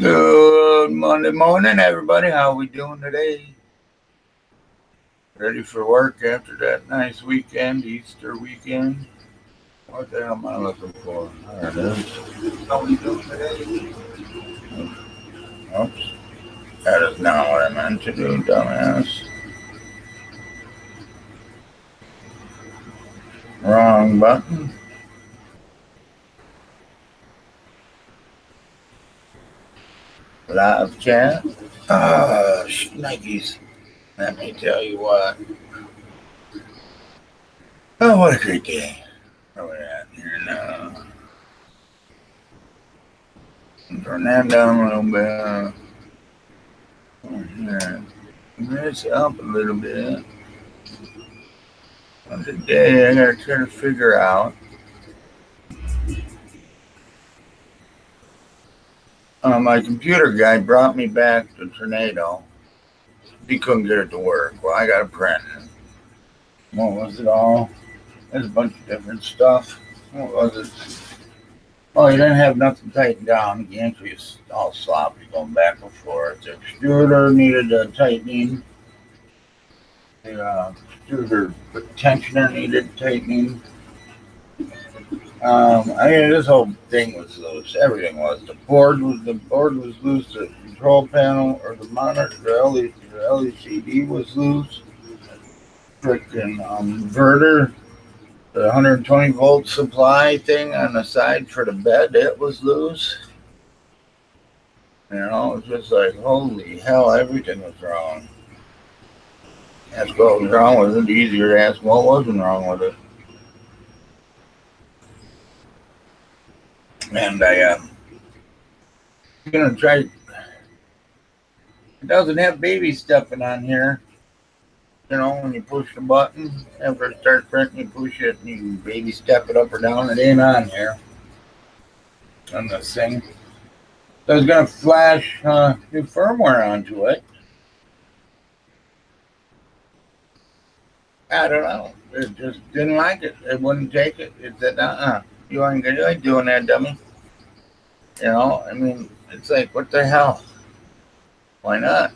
Good Monday morning, everybody. How we doing today? Ready for work after that nice weekend, Easter weekend? What the hell am I looking for? There it is. How we doing today? Oops. That is not what I meant to do, dumbass. Wrong button. Live chat. Nikes. Let me tell you what. Oh, what a great day. Where we at here now? Turn that down a little bit. Here. Raise it up a little bit. Well, today I gotta try to figure out my computer guy brought me back the Tornado. He couldn't get it to work. Well, I got a print. What was it all? There's a bunch of different stuff. What was it? Oh, he didn't have nothing tightened down. The entry is all sloppy going back and forth. The extruder needed a tightening. The extruder tensioner needed tightening. This whole thing was loose. Everything was. The board was loose. The control panel or the monitor, the LCD was loose. Freaking inverter, the 120 volt supply thing on the side for the bed, it was loose. You know, it was just like, holy hell, everything was wrong. Ask what was wrong with it. Easier to ask what wasn't wrong with it. And I'm gonna try. It doesn't have baby stepping on here. You know, when you push the button, after it starts printing, you push it and you can baby step it up or down. It ain't on here on this thing. So I was gonna flash new firmware onto it. I don't know. It just didn't like it. It wouldn't take it. It said, you ain't doing that, dummy. You know, I mean, it's like, what the hell? Why not?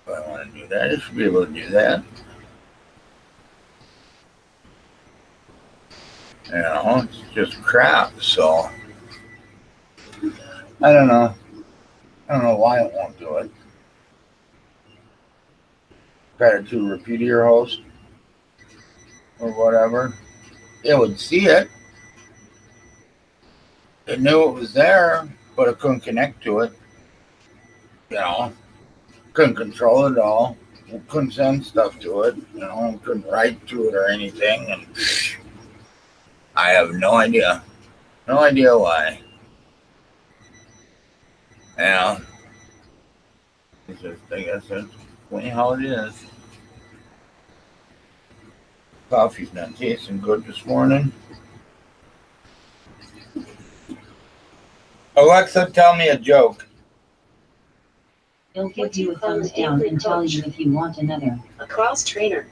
If I want to do that, I should be able to do that. You know, it's just crap. So, I don't know. I don't know why it won't do it. Try to repeat your host or whatever. It would see it. It knew it was there, but it couldn't connect to it. You know, couldn't control it at all. It couldn't send stuff to it. You know, couldn't write to it or anything. And I have no idea. No idea why. You know, it's just, I guess that's funny how it is. Coffee's not tasting good this morning. Alexa, tell me a joke. He'll give you a thumbs down and tell you if you want another. A cross trainer.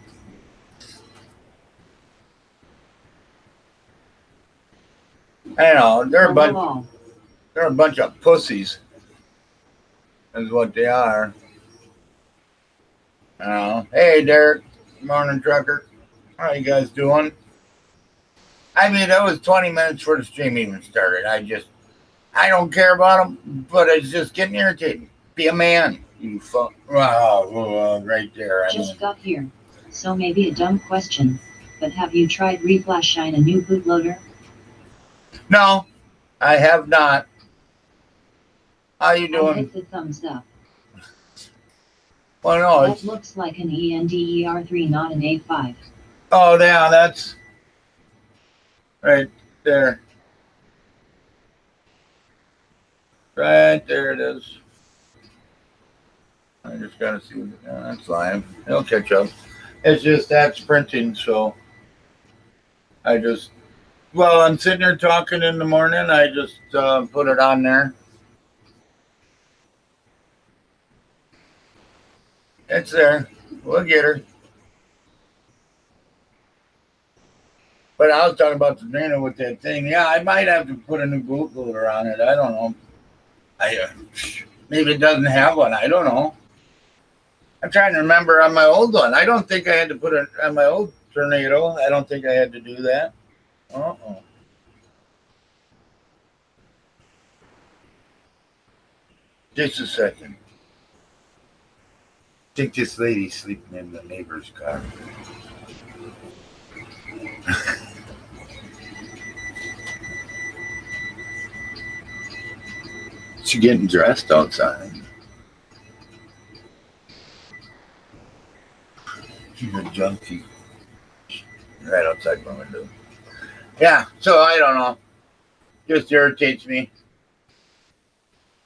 I know, they're a bunch of pussies. Is what they are. Hey, Derek. Morning, trucker. How you guys doing? I mean, that was 20 minutes before the stream even started. I don't care about them, but it's just getting irritating. Be a man, you fuck. Right there. Just got here, so maybe a dumb question, but have you tried reflashing a new bootloader? No, I have not. How you doing? Hit the thumbs up. Well, no, that looks like an ENDER3, not an A5. Oh, yeah, that's right there. Right there it is. I just got to see. That's live. It'll catch up. It's just that's printing, so I'm sitting there talking in the morning. I just put it on there. It's there. We'll get her. But I was talking about the Tornado with that thing. Yeah, I might have to put a new bootloader on it. I don't know. Maybe it doesn't have one. I don't know. I'm trying to remember on my old one. I don't think I had to put it on my old tornado. I don't think I had to do that. Uh-oh. Just a second. I think this lady's sleeping in the neighbor's car. She's getting dressed outside. She's a junkie. Right outside my window. Yeah, so I don't know. Just irritates me.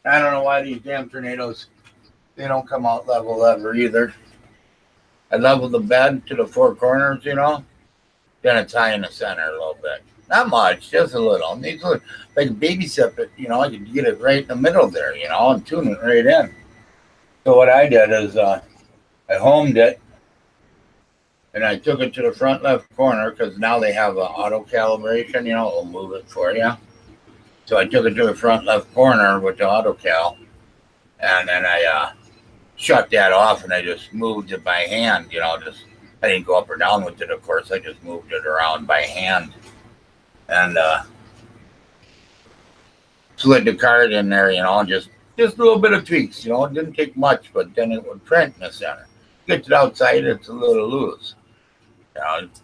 I don't know why these damn tornadoes, they don't come out level ever either. I level the bed to the four corners, then it's high in the center a little bit. Not much, just a little. Needs a little, like a baby step it, I could get it right in the middle there, and tune it right in. So what I did is I homed it, and I took it to the front left corner because now they have an auto calibration, it'll move it for you. So I took it to the front left corner with the auto cal, and then I shut that off, and I just moved it by hand, I didn't go up or down with it, of course. I just moved it around by hand and slid the card in there, just a little bit of tweaks, it didn't take much, but then it would print in the center. Get it outside, it's a little loose.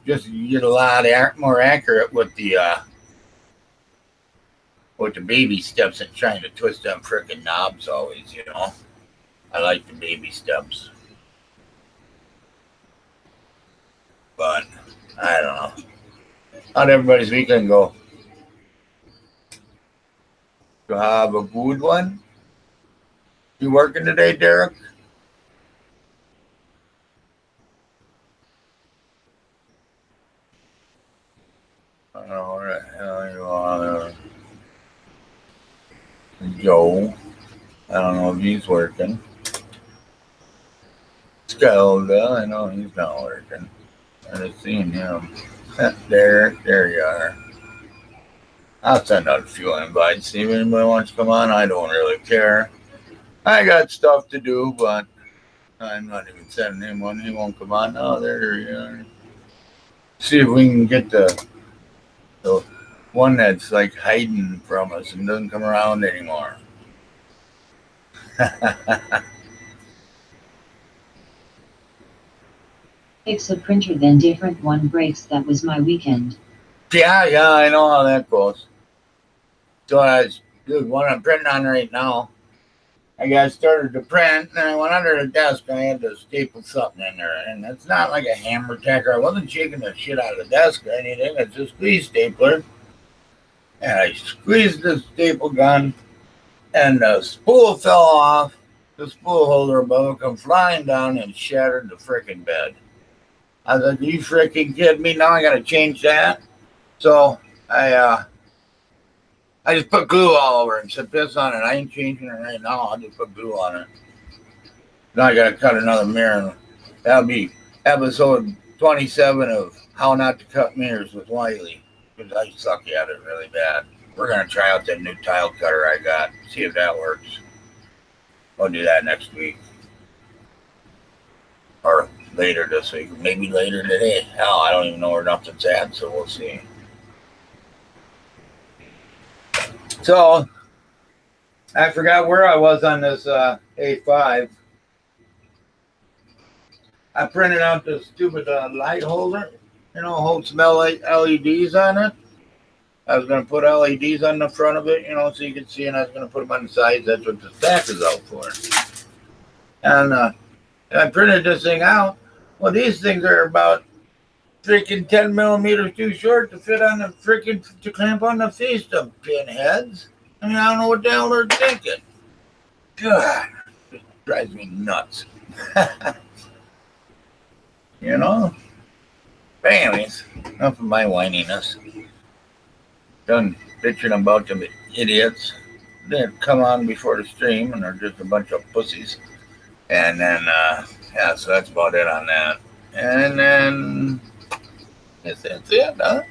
Just you get a lot more accurate with the baby steps and trying to twist them frickin' knobs always, I like the baby steps. But I don't know. How'd everybody's weekend go? You have a good one? You working today, Derek? I don't know where the hell you are. Joe. I don't know if he's working. Skelda, I know he's not working. I just seen him. There you are. I'll send out a few invites. See if anybody wants to come on. I don't really care. I got stuff to do, but I'm not even sending him one. He won't come on. Oh, there you are. See if we can get the one that's like hiding from us and doesn't come around anymore. Fix a printer, then different one breaks. That was my weekend. Yeah, I know how that goes. So I do what I'm printing on right now. I got started to print, and I went under the desk, and I had to staple something in there. And it's not like a hammer tacker. I wasn't shaking the shit out of the desk or anything. It's a squeeze stapler. And I squeezed the staple gun, and the spool fell off. The spool holder above it come flying down and shattered the frickin' bed. I was like, "Are you frickin' kidding me? Now I gotta change that." So I just put glue all over it and said, "Piss on it. I ain't changing it right now. I'll just put glue on it." Now I gotta cut another mirror. That'll be episode 27 of How Not to Cut Mirrors with Wiley, because I suck at it really bad. We're gonna try out that new tile cutter I got, see if that works. We'll do that next week. Or later this week. Maybe later today. Hell, I don't even know where nothing's at, so we'll see. So, I forgot where I was on this A5. I printed out this stupid light holder, holds some LEDs on it. I was going to put LEDs on the front of it, so you can see, and I was going to put them on the sides. That's what the stack is out for. And I printed this thing out. Well, these things are about freaking 10 millimeters too short to fit on the freaking, to clamp on the face of pinheads. I mean, I don't know what the hell they're thinking. God, it drives me nuts. But anyways, enough of my whininess. Done bitching about them idiots. They come on before the stream and they're just a bunch of pussies. And then, so that's about it on that. And then, I guess that's it, huh?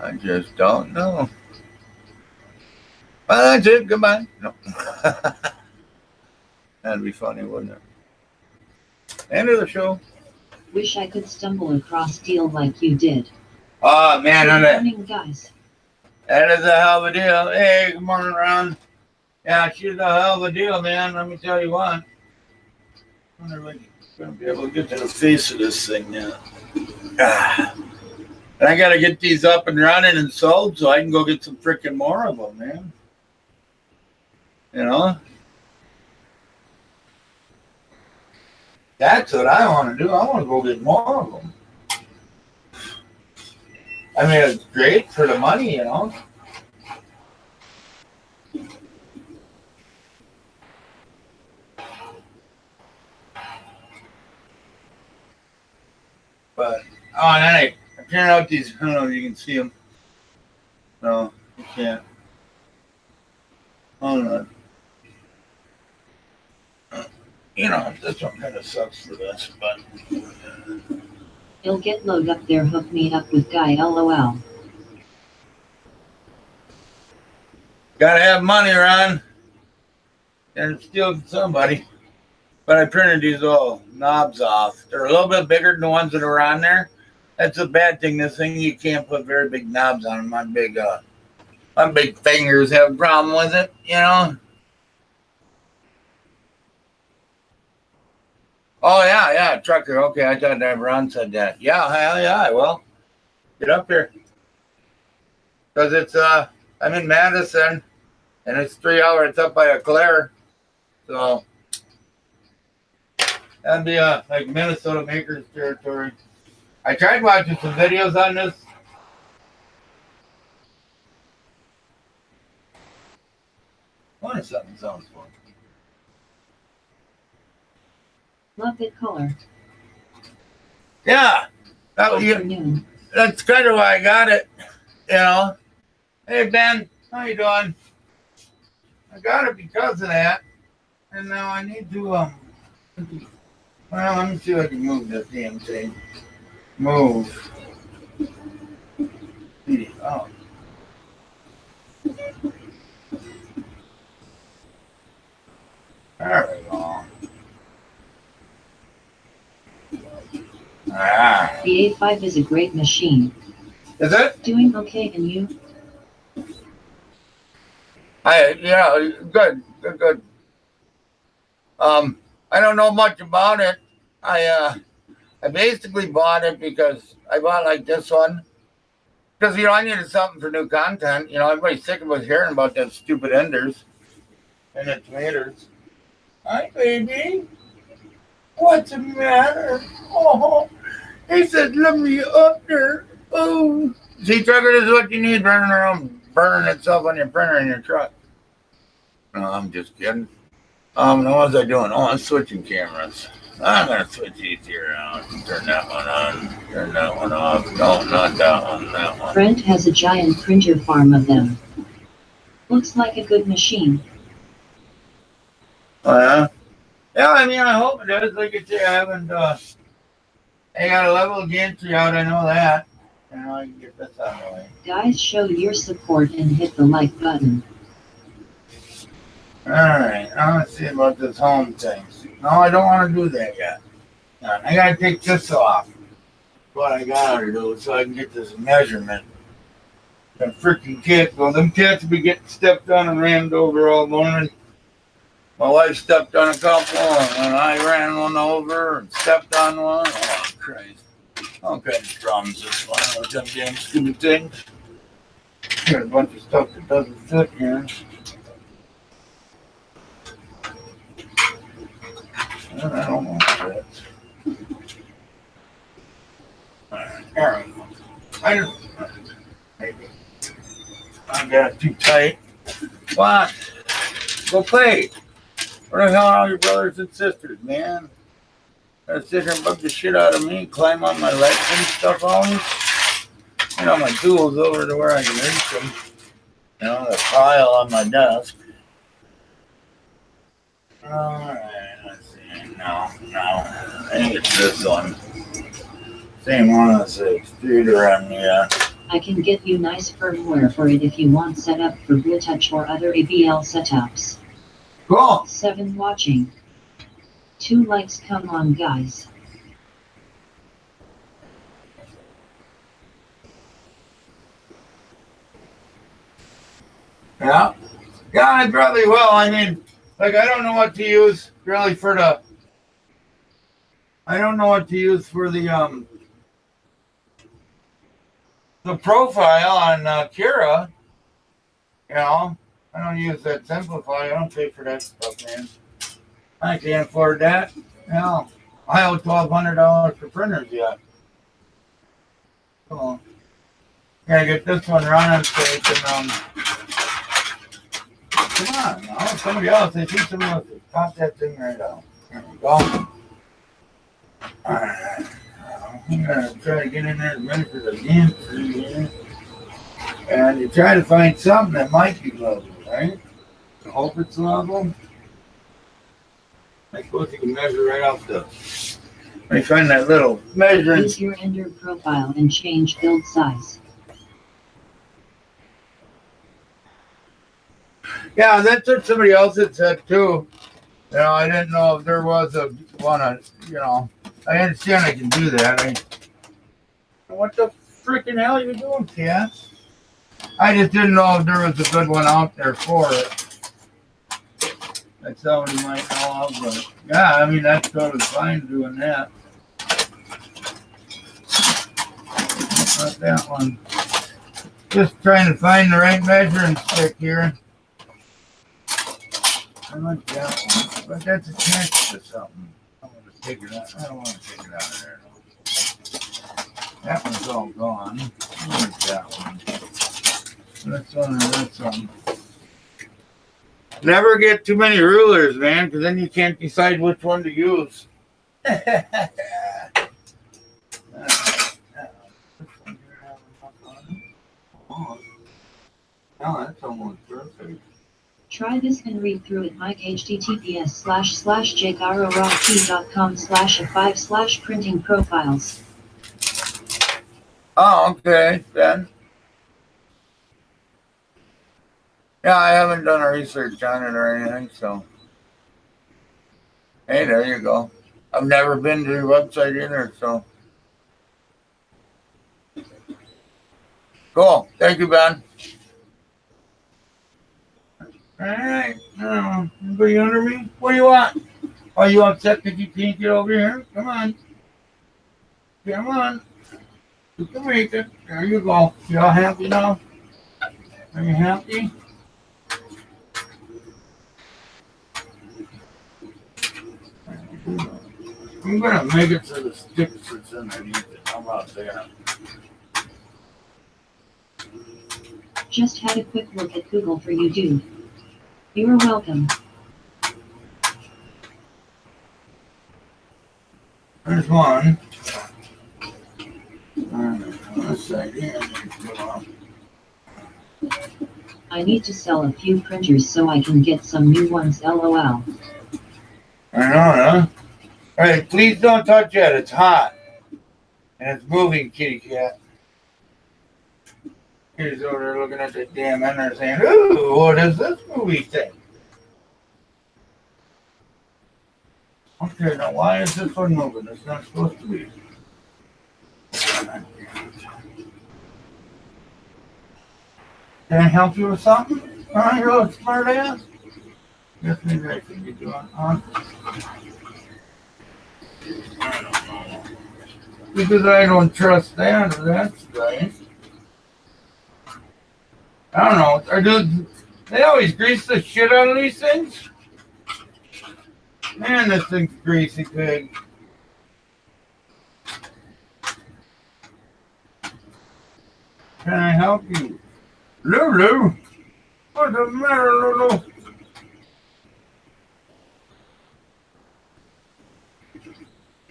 I just don't know. Well, that's it. Goodbye. No. That'd be funny, wouldn't it? End of the show. Wish I could stumble across steel like you did. Oh, man. Good morning, guys. That is a hell of a deal. Hey, good morning, Ron. Yeah, she's a hell of a deal, man. Let me tell you what. I wonder if I'm going to be able to get to the face of this thing now. And I got to get these up and running and sold so I can go get some freaking more of them, man. You know? That's what I want to do. I want to go get more of them. I mean, it's great for the money, you know? But, oh, and then I turned out these, I don't know if you can see them. No, you can't. Hold on. You know, this one kind of sucks for this, but. He'll get load up there. Hook me up with guy. LOL. Gotta have money, Ron. And steal somebody. But I printed these all knobs off. They're a little bit bigger than the ones that are on there. That's a bad thing. This thing, you can't put very big knobs on them. My big fingers have a problem with it, you know? Oh, yeah, trucker. Okay, I thought that Ron said that. Yeah, hell yeah, I will. Get up here. Because it's, I'm in Madison, and it's 3 hours. It's up by Eau Claire. So, that'd be, like Minnesota Makers territory. I tried watching some videos on this. Why something sounds fun? Love that color. Yeah. Afternoon. That's kind of why I got it, you know. Hey, Ben, how you doing? I got it because of that. And now I need to, well, let me see if I can move this damn thing. Move. Oh. There we go. Ah. The A5 is a great machine. Is it? Doing okay, and you? Yeah, good. I don't know much about it. I basically bought it because I bought like this one. Because, you know, I needed something for new content. You know, everybody's sick of us hearing about that stupid Enders and the tomatoes. Hi, baby. What's the matter? Oh, he said, let me up there. Oh. See, trucker, this is what you need running around, burning itself on your printer in your truck. No, I'm just kidding. What was I doing? Oh, I'm switching cameras. I'm going to switch these here out. Turn that one on. Turn that one off. No, not that one. That one. Brent has a giant printer farm of them. Looks like a good machine. Oh, yeah? Yeah, I mean, I hope it is. Like I say, I haven't, I got a level of gantry out. I know that. You know, I can get this out of the way. Guys, show your support and hit the like button. Alright, now let's see about this home thing. No, I don't want to do that yet. I gotta take this off. What I gotta do so I can get this measurement. That freaking cat, well, them cats be getting stepped on and rammed over all morning. My wife stepped on a couple, and I ran one over and stepped on one. Oh, Christ. Okay, drums this one with them damn stupid things. Got a bunch of stuff that doesn't fit here. I don't know what Alright, there we go. Maybe. I got it too tight. What? Go play. Where the hell are all your brothers and sisters, man? Gotta sit here and bug the shit out of me, climb on my legs and stuff always. You know, my tools over to where I can reach them. You know, the pile on my desk. Alright, let's see. No. I think it's this one. Same one as the extruder on the I can get you nice firmware for it if you want set up for Bluetooth or other ABL setups. Cool. 7 watching. 2 likes, come on guys. Yeah. Yeah, I probably will. I mean, like, I don't know what to use really for the, I don't know what to use for the profile on Kira. You know, I don't use that Simplify. I don't pay for that stuff, man. I can't afford that. You know, I owe $1,200 for printers yet. So, gotta get this one running so we can, come on, now, somebody else, I see somebody else. Pop that thing right out. There we go. Alright. I'm gonna try to get in there as many for the damn thing. And you try to find something that might be level, right? I hope it's level. I suppose you can measure right off the. Let me find that little measuring. Use your Ender profile and change build size. Yeah, that's what somebody else had said too. You know, I didn't know if there was a one. You know, I understand I can do that. What the freaking hell are you doing, Cass? I just didn't know if there was a good one out there for it. That somebody might know of, but yeah, I mean, that's totally fine doing that. Not that one. Just trying to find the right measuring stick here. I like that one, but that's attached to something. I'm going to take it out. I don't want to take it out of there. That one's all gone. I like that one. That's one and that's one. Never get too many rulers, man, because then you can't decide which one to use. Oh, that's almost perfect. Try this and read through it. Mike https://jgaurora.com/a5/printing profiles. Oh, okay, then. Yeah, I haven't done a research on it or anything, so. Hey, there you go. I've never been to your website either, so. Cool. Thank you, Ben. All right. Anybody under me? What do you want? Are you upset that you can't get over here? Come on. Come on. You can make it. There you go. You all happy now? Are you happy? I'm gonna make it so the sticks that's underneath it. How about that? Just had a quick look at Google for you, dude. You're welcome. There's one. Let's see here. I need to sell a few printers so I can get some new ones, lol. I know, huh? All right, please don't touch that. It's hot. And it's moving, kitty cat. He's over there looking at the damn ender saying, ooh, what is this movie thing? Okay, now why is this one moving? It's not supposed to be. Can I help you with something? You're a little smart ass? Guess maybe I should be doing, I don't know. Because I don't trust that, that's right. I don't know. They always grease the shit out of these things? Man, this thing's greasy pig. Can I help you? Lulu? What's the matter, Lulu?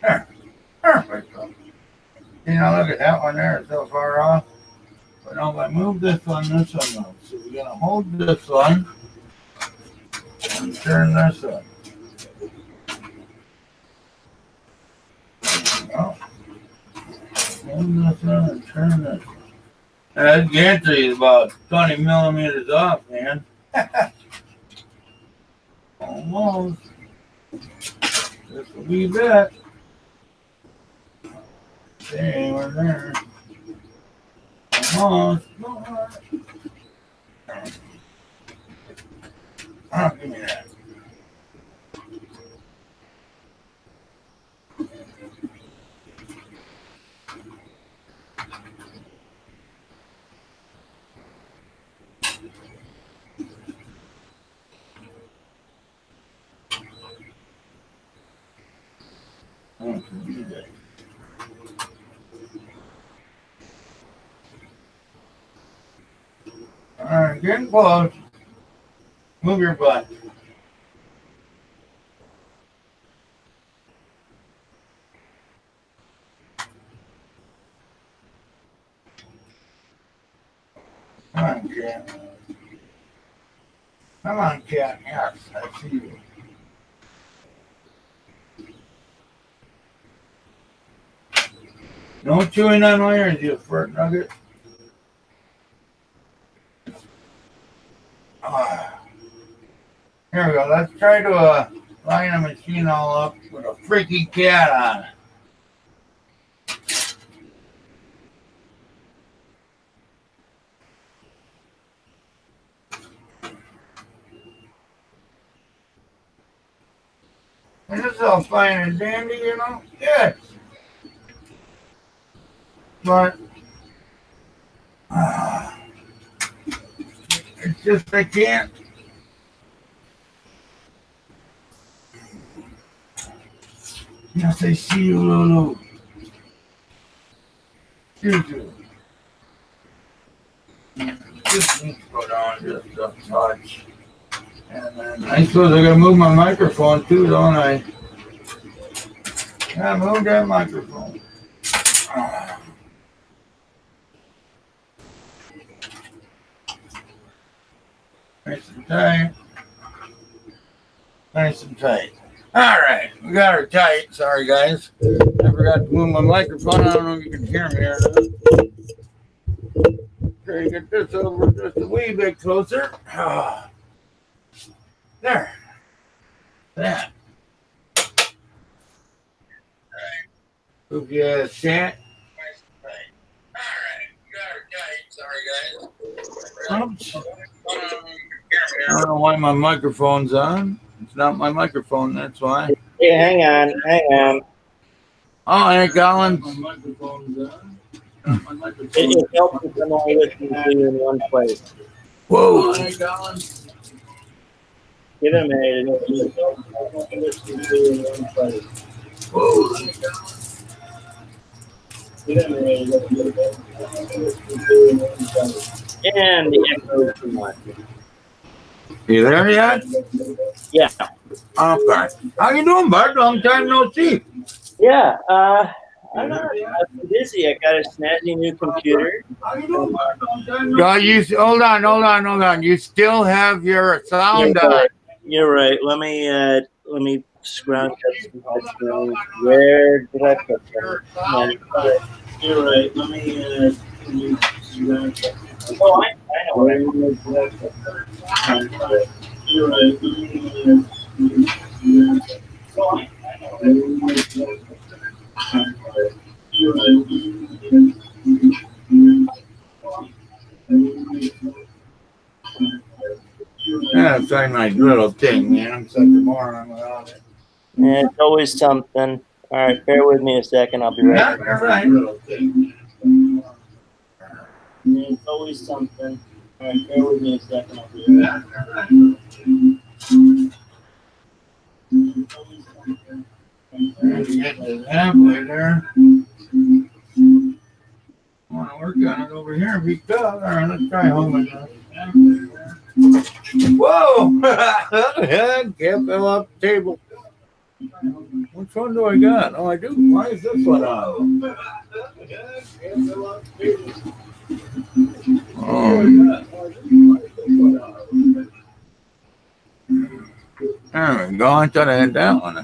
There. Perfect. You know, look at that one there. It's so far off. But now if I move this one moves. So we're going to hold this one and turn this one. Hold this one and turn this one. That gantry is about 20 millimeters off, man. Almost. Just a wee bit. Okay, we're there. Almost. Oh, give me that. Oh, give me that. All right, getting close. Move your butt. Come on, cat. Come on, cat. Yes, I see you. No chewing on wires, you fart nugget. Ah. Here we go. Let's try to line the machine all up with a freaky cat on it. And this is all fine and dandy, you know? Yes. But it's just I can't. Yes, I see you, Lulu. You. Just needs to go down just a touch. And then I suppose I gotta move my microphone too, don't I? Yeah, move that microphone. Nice and tight. Nice and tight. All right, we got her tight. Sorry, guys. I forgot to move my microphone. I don't know if you can hear me or not. Try to get this over just a wee bit closer. There. That. All right. Move your cat. Nice and tight. All right, we got her tight. Sorry, guys. Oops. I don't know why my microphone's on. It's not my microphone, that's why. Hey, hang on. Oh, hey, Collins. My microphone's on. It helps if I'm only listening to you in one place. Whoa. Hey, Collins. Give it a minute. It helps if I'm only listening to you in one place. Whoa. Give it a minute. It helps if I'm only listening to you in one place. And the echo is too much. You there yet? Yeah. Okay. How you doing, bud? Long time no see. Yeah. I'm not busy. I got a snazzy new computer. How you doing, bud? Long time no see. Hold on. You still have your sound on. You're right. Let me scrounge up some headphones. Where did I put them? You're right. Let me scrounge up. Oh, I know where did I put them? You're right. Yeah, it's like my little thing, man. I'm such a moron without it. Yeah, it's always something. All right, bear with me a second. I'll be right back. All right. Little thing. Yeah, it's always something. All right, bear with me a second. I'll be right back. Halfway there. I want to work on it over here because, all right, let's try home. Whoa! Can't fill up the table. Which one do I got? Oh, I do. Why is this one on? Can't fill up the table. Oh. There we go. I thought I had that one.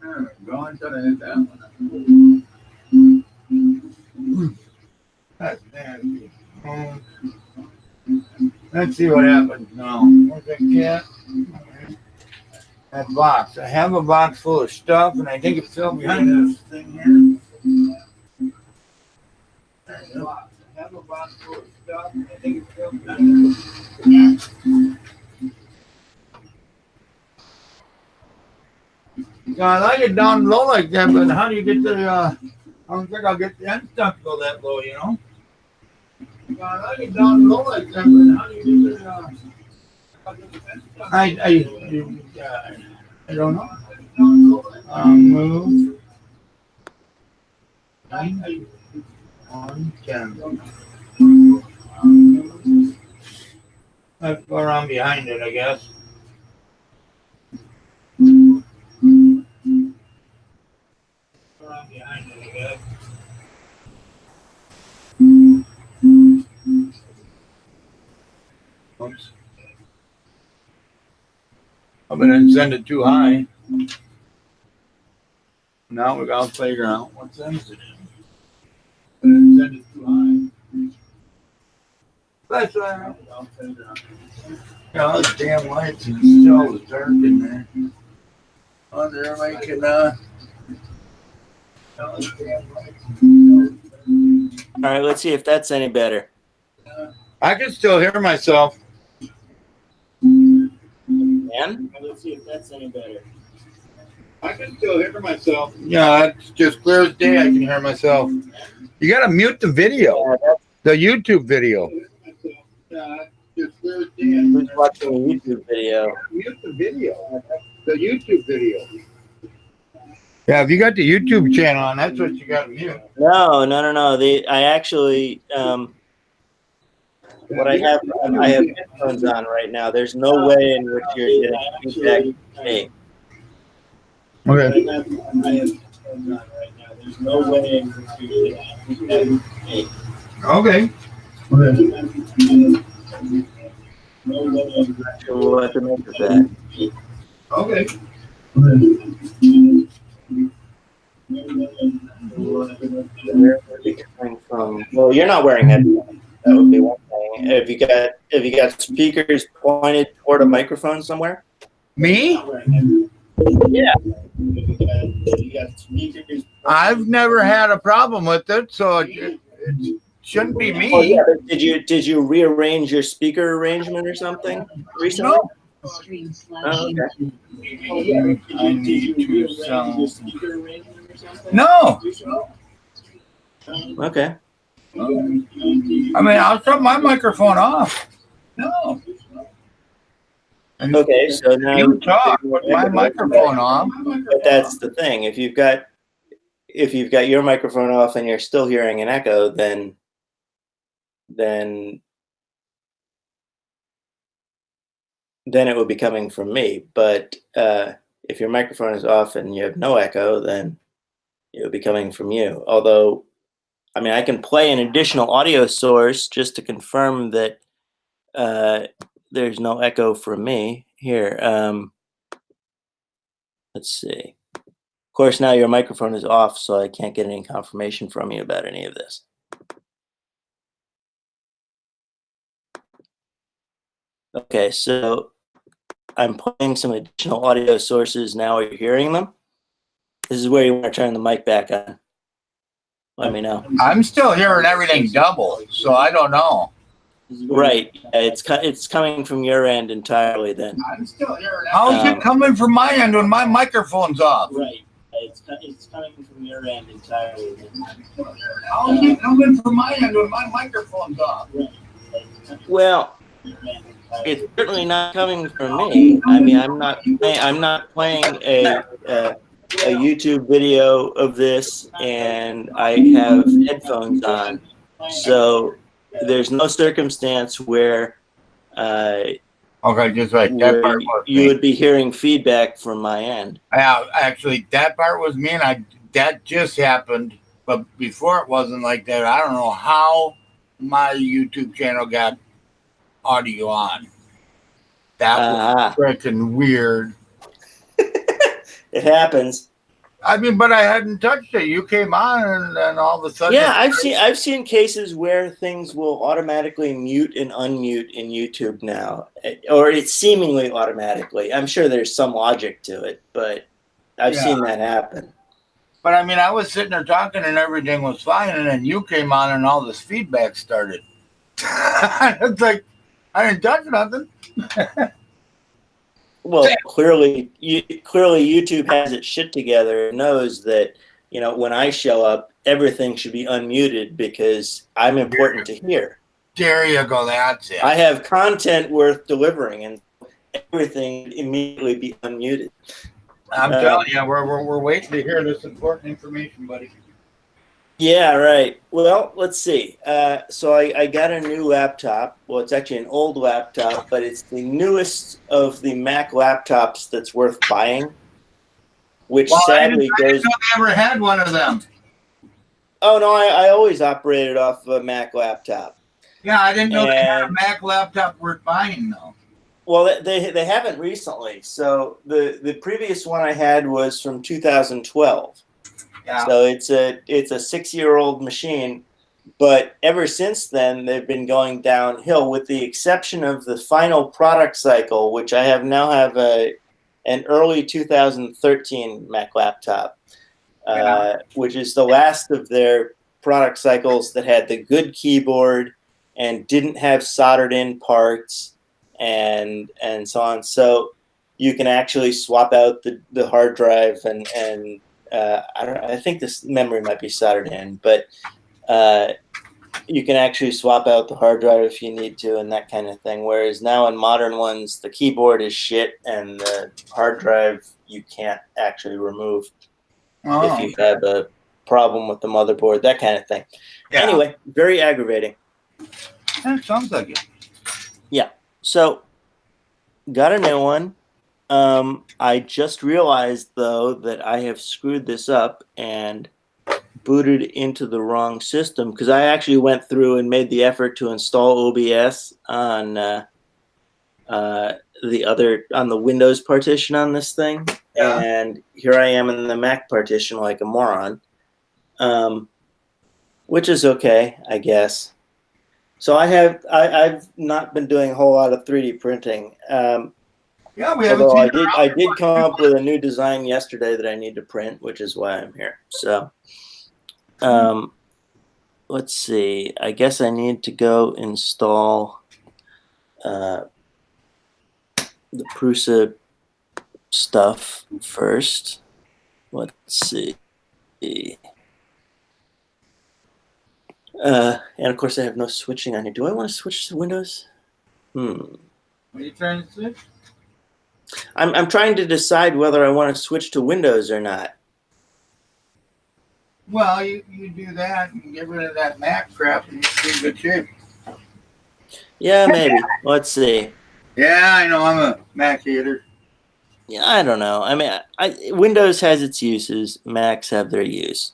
There we go. I thought I had that one. Let's see what happens now. Where's that cat? That box. I have a box full of stuff, and I think it's still behind this thing here. There's a box. I have a box full of stuff, and I think it's still behind this. I like it down low like that, but how do you get the, I don't think I'll get the end stuff to go that low, you know? I like it down low like that, but how do you get the, I don't know. Move. 110. Let's go around behind it, I guess. Around behind it, I guess. Oops. I didn't send it too high. Now we got to figure out what sends it in. I didn't send it too high. That's right. Yeah, those damn lights and still it's dark in there. Oh, they're making All right, let's see if that's any better. I can still hear myself. And let's see if that's any better. I can still hear myself. Yeah, it's just clear as day. I can hear myself. You gotta mute the video, the YouTube video. Yeah, just clear as day. Who's watching a YouTube video? Mute the video, the YouTube video. Yeah, if you got the YouTube channel on, that's what you got to mute. No. I actually, what I have headphones on right now. There's no way in which you're getting feedback from me. Okay. I have headphones on right now. There's no way in which you're getting feedback from me. Okay. No way in which you'll have to make of that. Okay. Where would it be coming from? Well, you're not wearing headphones. That would be one thing. Have you got speakers pointed toward a microphone somewhere? Me? Yeah. I've never had a problem with it, so it shouldn't be me. Oh, yeah. Did you rearrange your speaker arrangement or something recently? No. Stream slash Oh, okay. YouTube. Did you rearrange your speaker arrangement or something? No. Okay. I mean, I'll shut my microphone off. No. Okay, so now You talk with my microphone off. But that's the thing. If you've got your microphone off and you're still hearing an echo, then it would be coming from me. But if your microphone is off and you have no echo, then it would be coming from you. Although, I mean, I can play an additional audio source just to confirm that there's no echo from me here. Let's see. Of course, now your microphone is off, so I can't get any confirmation from you about any of this. Okay, so I'm playing some additional audio sources. Now are you hearing them? This is where you want to turn the mic back on. Let me know. I'm still hearing everything double, so I don't know. Right, it's coming from your end entirely then. I'm still hearing. How's it coming from my end when my microphone's off? Right, it's coming from your end entirely then. How's it coming from my end when my microphone's off? Well, it's certainly not coming from me. I mean, I'm not playing a YouTube video of this, and I have headphones on, so there's no circumstance where okay, just like that part was you me. would be hearing feedback from my end. Yeah, actually, that part was me, and that just happened. But before it wasn't like that. I don't know how my YouTube channel got audio on. That was freaking weird. It happens. I mean, but I hadn't touched it. You came on, and then all of a sudden, Yeah, I've seen cases where things will automatically mute and unmute in YouTube now, or it's seemingly automatically. I'm sure there's some logic to it, but I've seen that happen. But I mean, I was sitting there talking, and everything was fine, and then you came on, and all this feedback started. It's like I didn't touch nothing. Well, clearly YouTube has its shit together and knows that, you know, when I show up, everything should be unmuted because I'm important to hear. There you go. That's it. I have content worth delivering, and everything immediately be unmuted. I'm telling you, we're waiting to hear this important information, buddy. Yeah, right. Well, let's see. So I got a new laptop. Well, it's actually an old laptop, but it's the newest of the Mac laptops that's worth buying. Which sadly I didn't know I ever had one of them. Oh no, I always operated off of a Mac laptop. Yeah, I didn't know they had a Mac laptop worth buying though. Well, they haven't recently. So the previous one I had was from 2012. Yeah. So it's a 6-year-old machine, but ever since then they've been going downhill, with the exception of the final product cycle, which I now have an early 2013 Mac laptop, which is the last of their product cycles that had the good keyboard and didn't have soldered in parts and so on. So you can actually swap out the hard drive and I think this memory might be soldered in, but you can actually swap out the hard drive if you need to and that kind of thing. Whereas now in modern ones, the keyboard is shit and the hard drive you can't actually remove if you have a problem with the motherboard, that kind of thing. Yeah. Anyway, very aggravating. That sounds like it. Yeah. So got a new one. I just realized, though, that I have screwed this up and booted into the wrong system, because I actually went through and made the effort to install OBS on the Windows partition on this thing, and here I am in the Mac partition like a moron, which is okay, I guess. So I've not been doing a whole lot of 3D printing. Yeah, we haven't. Although I did come up with a new design yesterday that I need to print, which is why I'm here. So, let's see. I guess I need to go install the Prusa stuff first. Let's see. And of course, I have no switching on here. Do I want to switch to Windows? What are you trying to switch? I'm trying to decide whether I want to switch to Windows or not. Well, you do that and get rid of that Mac crap and you'll be in good shape. Yeah, maybe. Let's see. Yeah, I know. I'm a Mac hater. Yeah, I don't know. I mean, Windows has its uses. Macs have their use.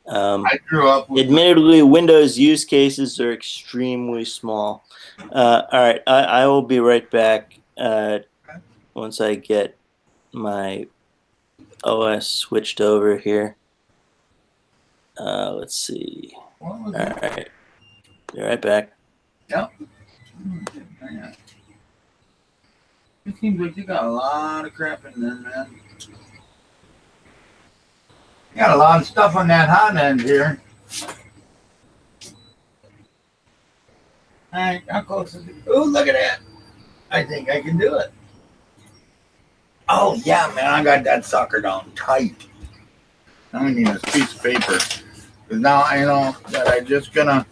I grew up with admittedly, Windows use cases are extremely small. All right, I will be right back once I get my OS switched over here. Let's see. All right. Be right back. Yep. It seems like you got a lot of crap in there, man. You got a lot of stuff on that hot end here. All right, how close is it? Oh, look at that. I think I can do it. Oh, yeah, man, I got that sucker down tight. Now we need this piece of paper. Because now I know that I'm going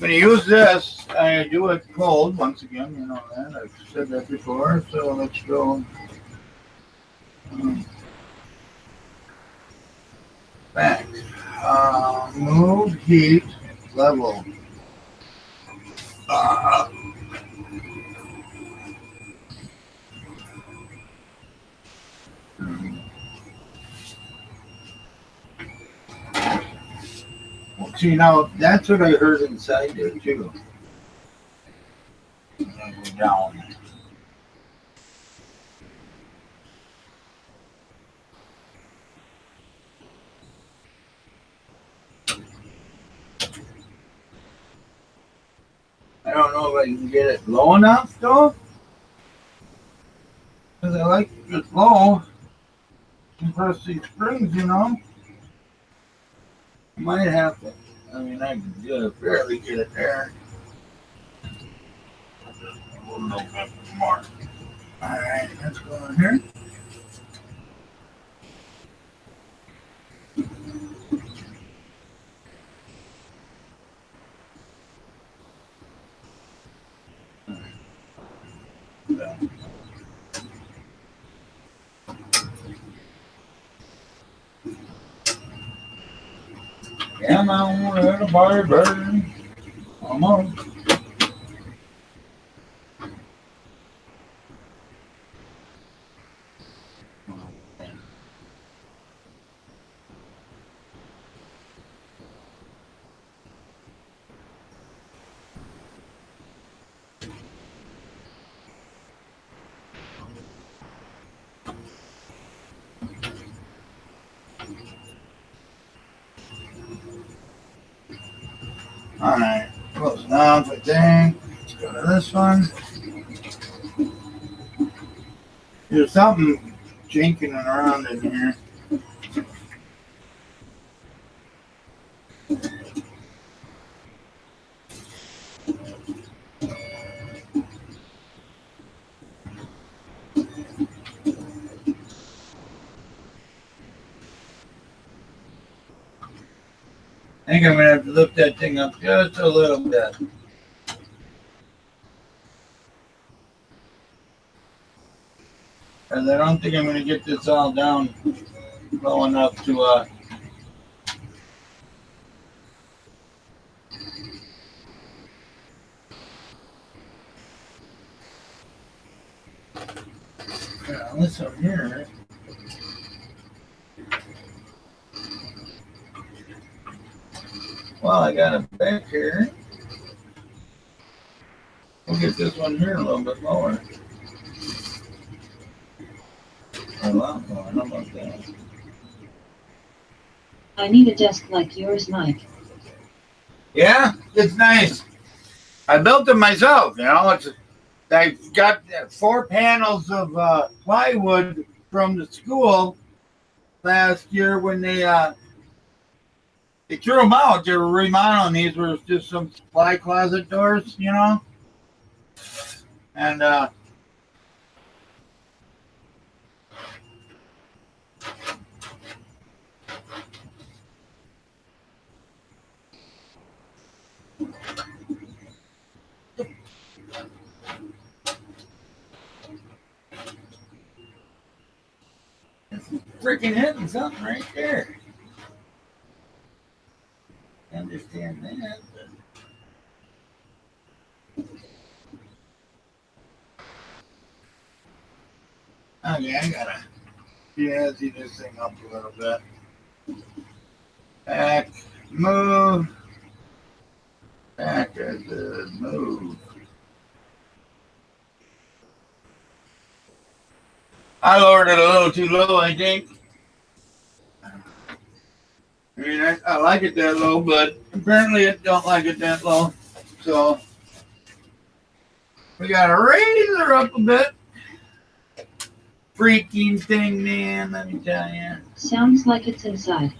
to use this. I do it cold, once again, you know that. I've said that before. So let's go. Back. Move heat level. Well, see, now that's what I heard inside there too. Go down. don't know if I can get it low enough though. Because I like it low. And press these springs, you know. I might have to. I mean, I can barely get it there. We'll know that more. Alright, let's go in here. Come on, little bird. Almost. Alright, close enough, I think. Let's go to this one. There's something jinking around in here. I think I'm going to have to lift that thing up just a little bit. And I don't think I'm going to get this all down low enough to, yeah, this up here. Well, I got it back here. We'll get this one here a little bit lower. A lot more. How about that? I need a desk like yours, Mike. Yeah, it's nice. I built it myself. You know, I got 4 panels of plywood from the school last year when they threw them out. They were remodeling these. Were just some supply closet doors, you know, and freaking hitting something right there. I understand that. Okay, I gotta jazzy this thing up a little bit. Back, move. Back as a move. I lowered it a little too low, I think. I mean, I like it that low, but apparently I don't like it that low. So we gotta raise her up a bit. Freaking thing, man, let me tell you. Sounds like it's inside.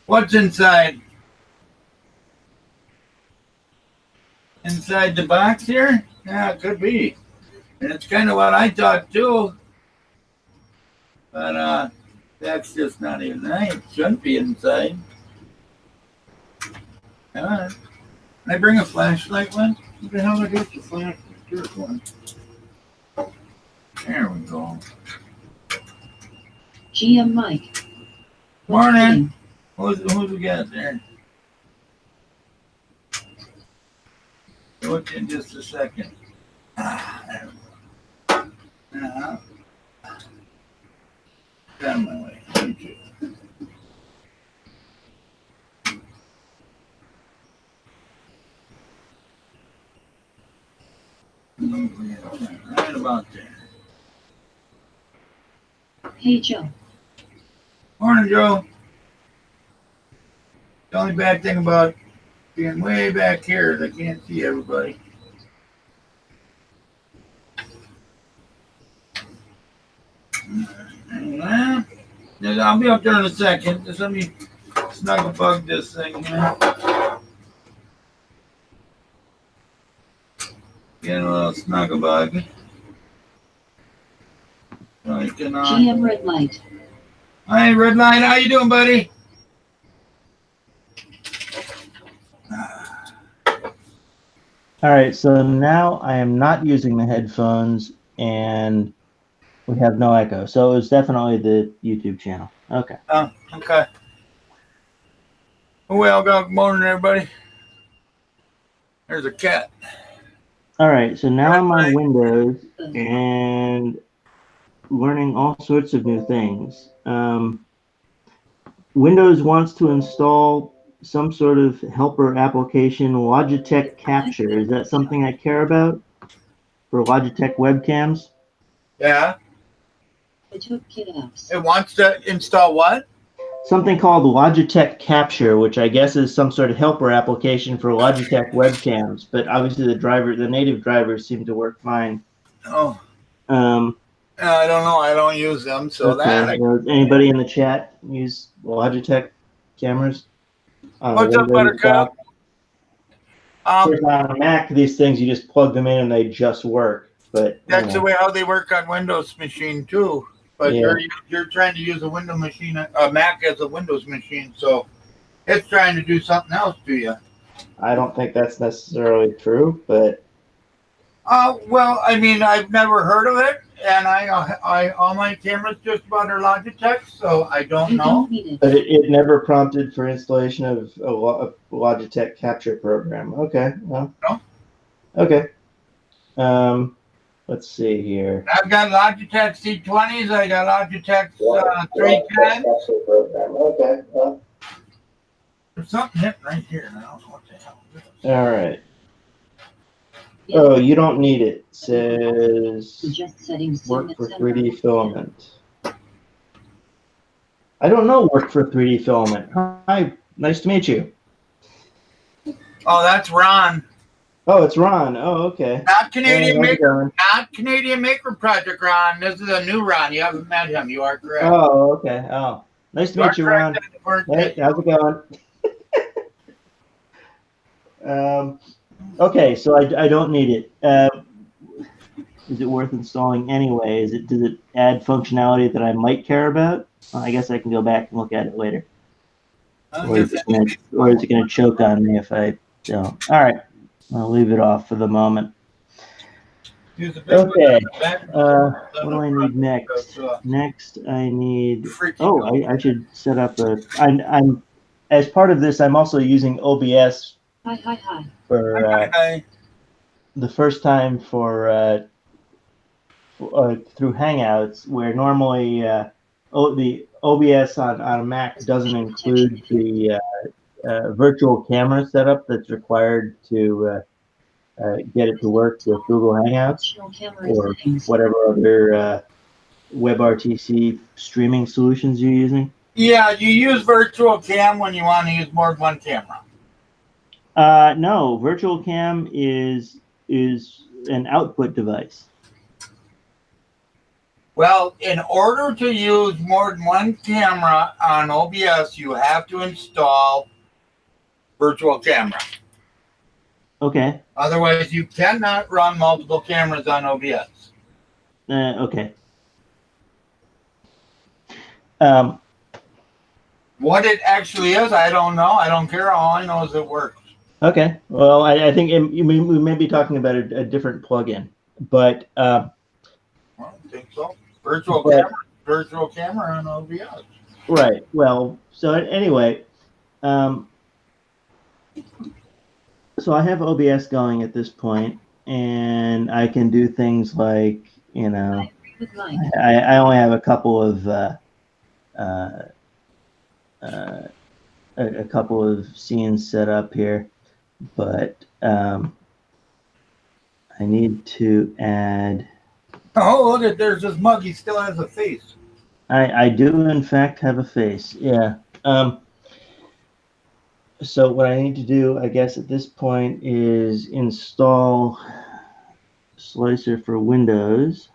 What's inside? Inside the box here? Yeah, it could be. And it's kind of what I thought too. But that's just not even right. It shouldn't be inside. Come on. Can I bring a flashlight one? What the hell did I get the flashlight? Here's one. There we go. GM Mike. Morning. Who's we got there? Look in just a second. There we go. Out of my way. Thank you. Right about there. Hey Joe. Morning, Joe. The only bad thing about Being way back here, I can't see everybody. Well, I'll be up there in a second. Just let me snuggle bug this thing here. Get a little snuggle bug. GM Red Light. Hi, Red Light. How you doing, buddy? All right, so now I am not using the headphones and we have no echo. So it was definitely the YouTube channel. Okay. Oh, okay. Well, good morning, everybody. There's a cat. All right, so now I'm on Right. Windows and learning all sorts of new things. Windows wants to install some sort of helper application, Logitech Capture. Is that something I care about for Logitech webcams? Yeah. I took kit apps. It wants to install what? Something called Logitech Capture, which I guess is some sort of helper application for Logitech webcams. But obviously, the native drivers seem to work fine. Oh, Um, I don't know. I don't use them, so okay. that. Does anybody in the chat use Logitech cameras? What's up, Buttercup? On a Mac, these things you just plug them in and they just work. But That's the way how they work on Windows machine too. But Yeah. you're trying to use a Windows machine, a Mac as a Windows machine, so it's trying to do something else to you. I don't think that's necessarily true, but Well, I mean, I've never heard of it, and I all my cameras just about are Logitech, so I don't You know. don't need it. but it never prompted for installation of a Logitech Capture program. Okay, well, No. Okay. Let's see here. I've got Logitech C20s. I got Logitech 310s. Okay. Well. There's something hitting right here. I don't know what the hell it is. All right. Oh, you don't need it. It says Suggest settings. work for 3D filament. I don't know work for 3D filament. Hi, nice to meet you. Oh, that's Ron. Oh, it's Ron. Oh, okay. Not Canadian How's it Maker. going? Not Canadian Maker Project Ron. This is a new Ron. You haven't met him. You are correct. Oh, okay. Oh, nice to meet you, Ron. Hey, how's it going? Okay, so I don't need it. Is it worth installing anyway? Does it add functionality that I might care about? Well, I guess I can go back and look at it later. Or is it going to choke on me if I don't? All right, I'll leave it off for the moment. Okay. What do I need next? Next, I need. Oh, I should set up a. I'm as part of this. I'm also using OBS. Hi. For the first time for through Hangouts, where normally the OBS on a Mac doesn't include the virtual camera setup that's required to get it to work with Google Hangouts or whatever other WebRTC streaming solutions you're using. Yeah, you use virtual cam when you want to use more than one camera. No, virtual cam is an output device. Well, in order to use more than one camera on OBS, you have to install virtual camera. Okay. Otherwise, you cannot run multiple cameras on OBS. Okay. What it actually is, I don't know. I don't care. All I know is it works. Okay. Well, I think we may be talking about a different plugin, but I don't think so. Virtual camera on OBS. Right. Well, so anyway, so I have OBS going at this point, and I can do things like, I only have a couple of a couple of scenes set up here, but I need to add. Oh, look at there's this mug. He still has a face. I do in fact have a face. Yeah. So what I need to do, I guess, at this point is install Slicer for Windows.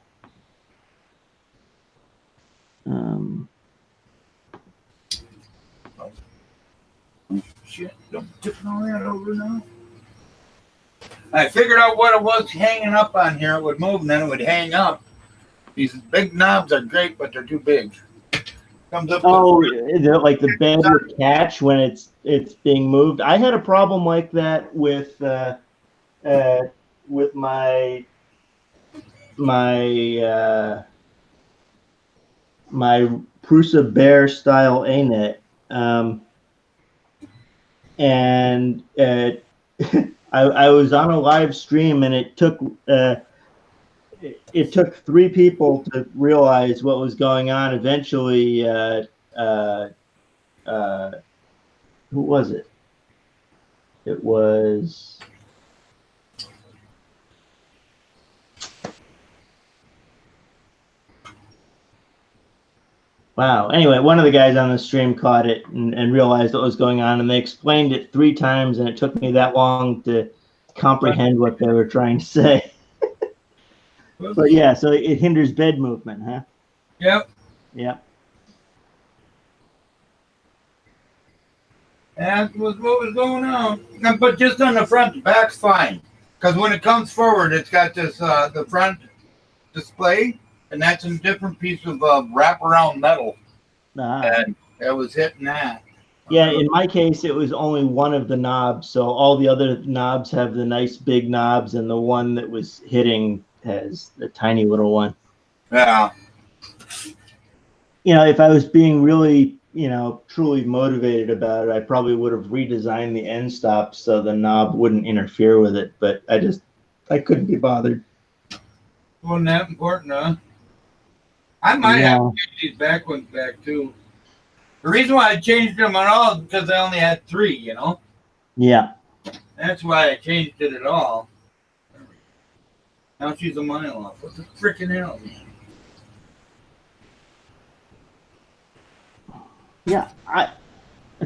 Shit, don't tip all that over now. I figured out what it was hanging up on here. It would move and then it would hang up. These big knobs are great, but they're too big. Comes up. Oh, like the bed would catch when it's being moved. I had a problem like that with my Prusa Bear style ANET, and I was on a live stream, and it took 3 people to realize what was going on. Eventually, who was it? It was. Wow. Anyway, one of the guys on the stream caught it and realized what was going on, and they explained it 3 times, and it took me that long to comprehend what they were trying to say. But yeah, so it hinders bed movement, huh? Yep. Yep. That was what was going on. But just on the front, the back's fine. Because when it comes forward, it's got this the front display, and that's a different piece of wraparound metal. And it was hitting that. Yeah, in my case, it was only one of the knobs. So all the other knobs have the nice big knobs, and the one that was hitting has a tiny little one. Yeah. You know, if I was being really, truly motivated about it, I probably would have redesigned the end stop so the knob wouldn't interfere with it. But I couldn't be bothered. Wasn't that important, huh? I might have to change these back ones back too. The reason why I changed them at all is because I only had 3, Yeah. That's why I changed it at all. Now she's a mile off. What the freaking hell, man? Yeah.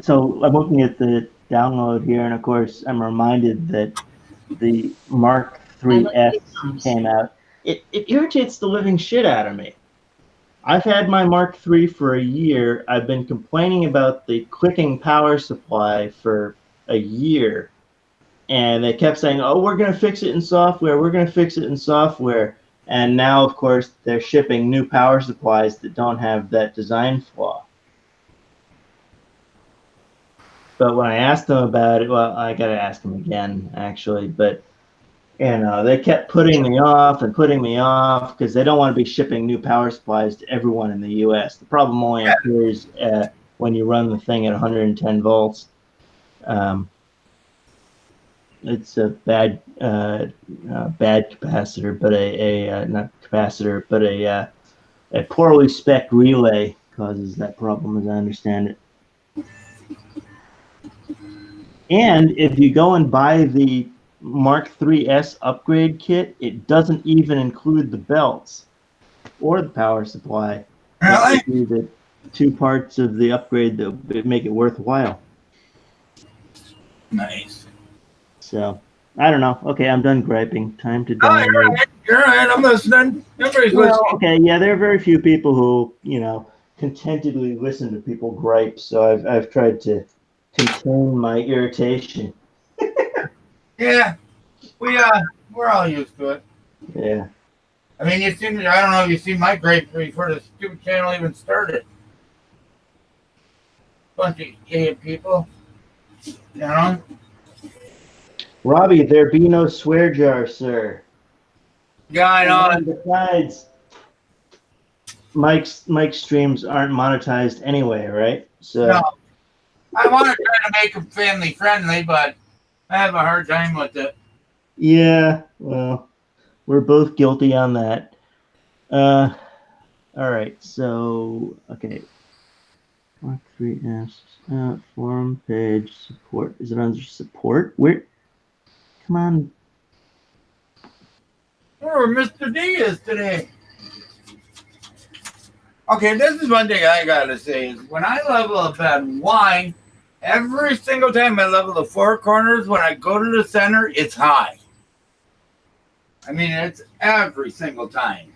So I'm looking at the download here, and of course, I'm reminded that the Mark III's came out. It irritates the living shit out of me. I've had my Mark III for a year. I've been complaining about the clicking power supply for a year. And they kept saying, oh, we're going to fix it in software. We're going to fix it in software. And now, of course, they're shipping new power supplies that don't have that design flaw. But when I asked them about it, well, I got to ask them again, actually. But they kept putting me off because they don't want to be shipping new power supplies to everyone in the U.S. The problem only appears when you run the thing at 110 volts. It's a bad capacitor, but not capacitor, but a poorly spec'd relay causes that problem, as I understand it. And if you go and buy the Mark III's upgrade kit, it doesn't even include the belts or the power supply. Really? The 2 parts of the upgrade that make it worthwhile. Nice. So, I don't know. Okay, I'm done griping. Time to download. You're right. I'm listening. Everybody's listening. Okay, yeah, there are very few people who, contentedly listen to people gripe, so I've tried to contain my irritation. Yeah, we're all used to it. Yeah. I mean, I don't know if you see my gripe before the stupid channel even started. Bunch of idiot people, Robbie, there be no swear jar, sir. Yeah, I know. And besides, Mike's streams aren't monetized anyway, right? So. No. I want to try to make them family friendly, but I have a hard time with it. Yeah, well, we're both guilty on that. All right, so, okay. Mark III's forum page support. Is it under support? Where? Come on. Where Mr. D is today. Okay, this is one thing I gotta say is when I level up at why Every single time I level the four corners, when I go to the center, it's high. I mean, it's every single time.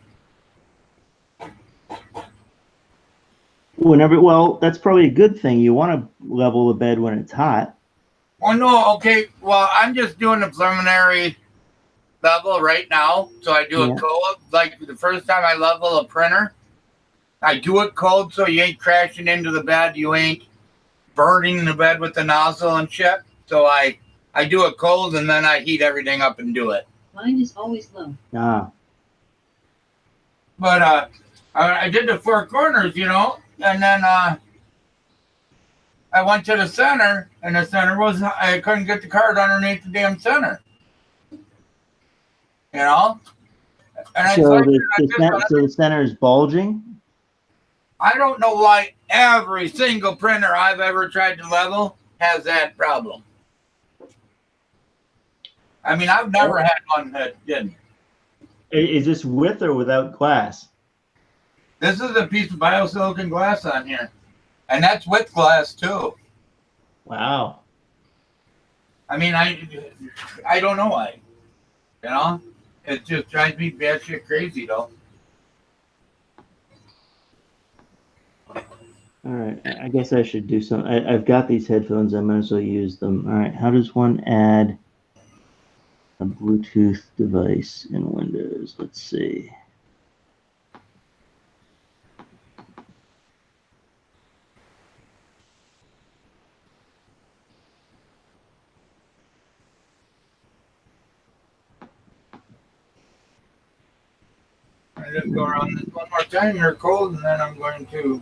Well, that's probably a good thing. You want to level the bed when it's hot. Oh, no, okay. Well, I'm just doing the preliminary level right now. So I do it cold. Like the first time I level a printer, I do it cold so you ain't crashing into the bed. You ain't burning the bed with the nozzle and shit. So I do it cold and then I heat everything up and do it. Mine is always low. Ah. But I did the four corners, you know, and then I went to the center, and the center was, I couldn't get the card underneath the damn center. You know? And So the center is bulging? I don't know why every single printer I've ever tried to level has that problem. I mean, I've never had one that didn't. Is this with or without glass? This is a piece of biosilicon glass on here. And that's with glass, too. Wow. I mean, I don't know why. You know? It just drives me batshit crazy, though. All right. I guess I should do some. I've got these headphones. I might as well use them. All right. How does one add a Bluetooth device in Windows? Let's see. I just go around this one more time. They're cold, and then I'm going to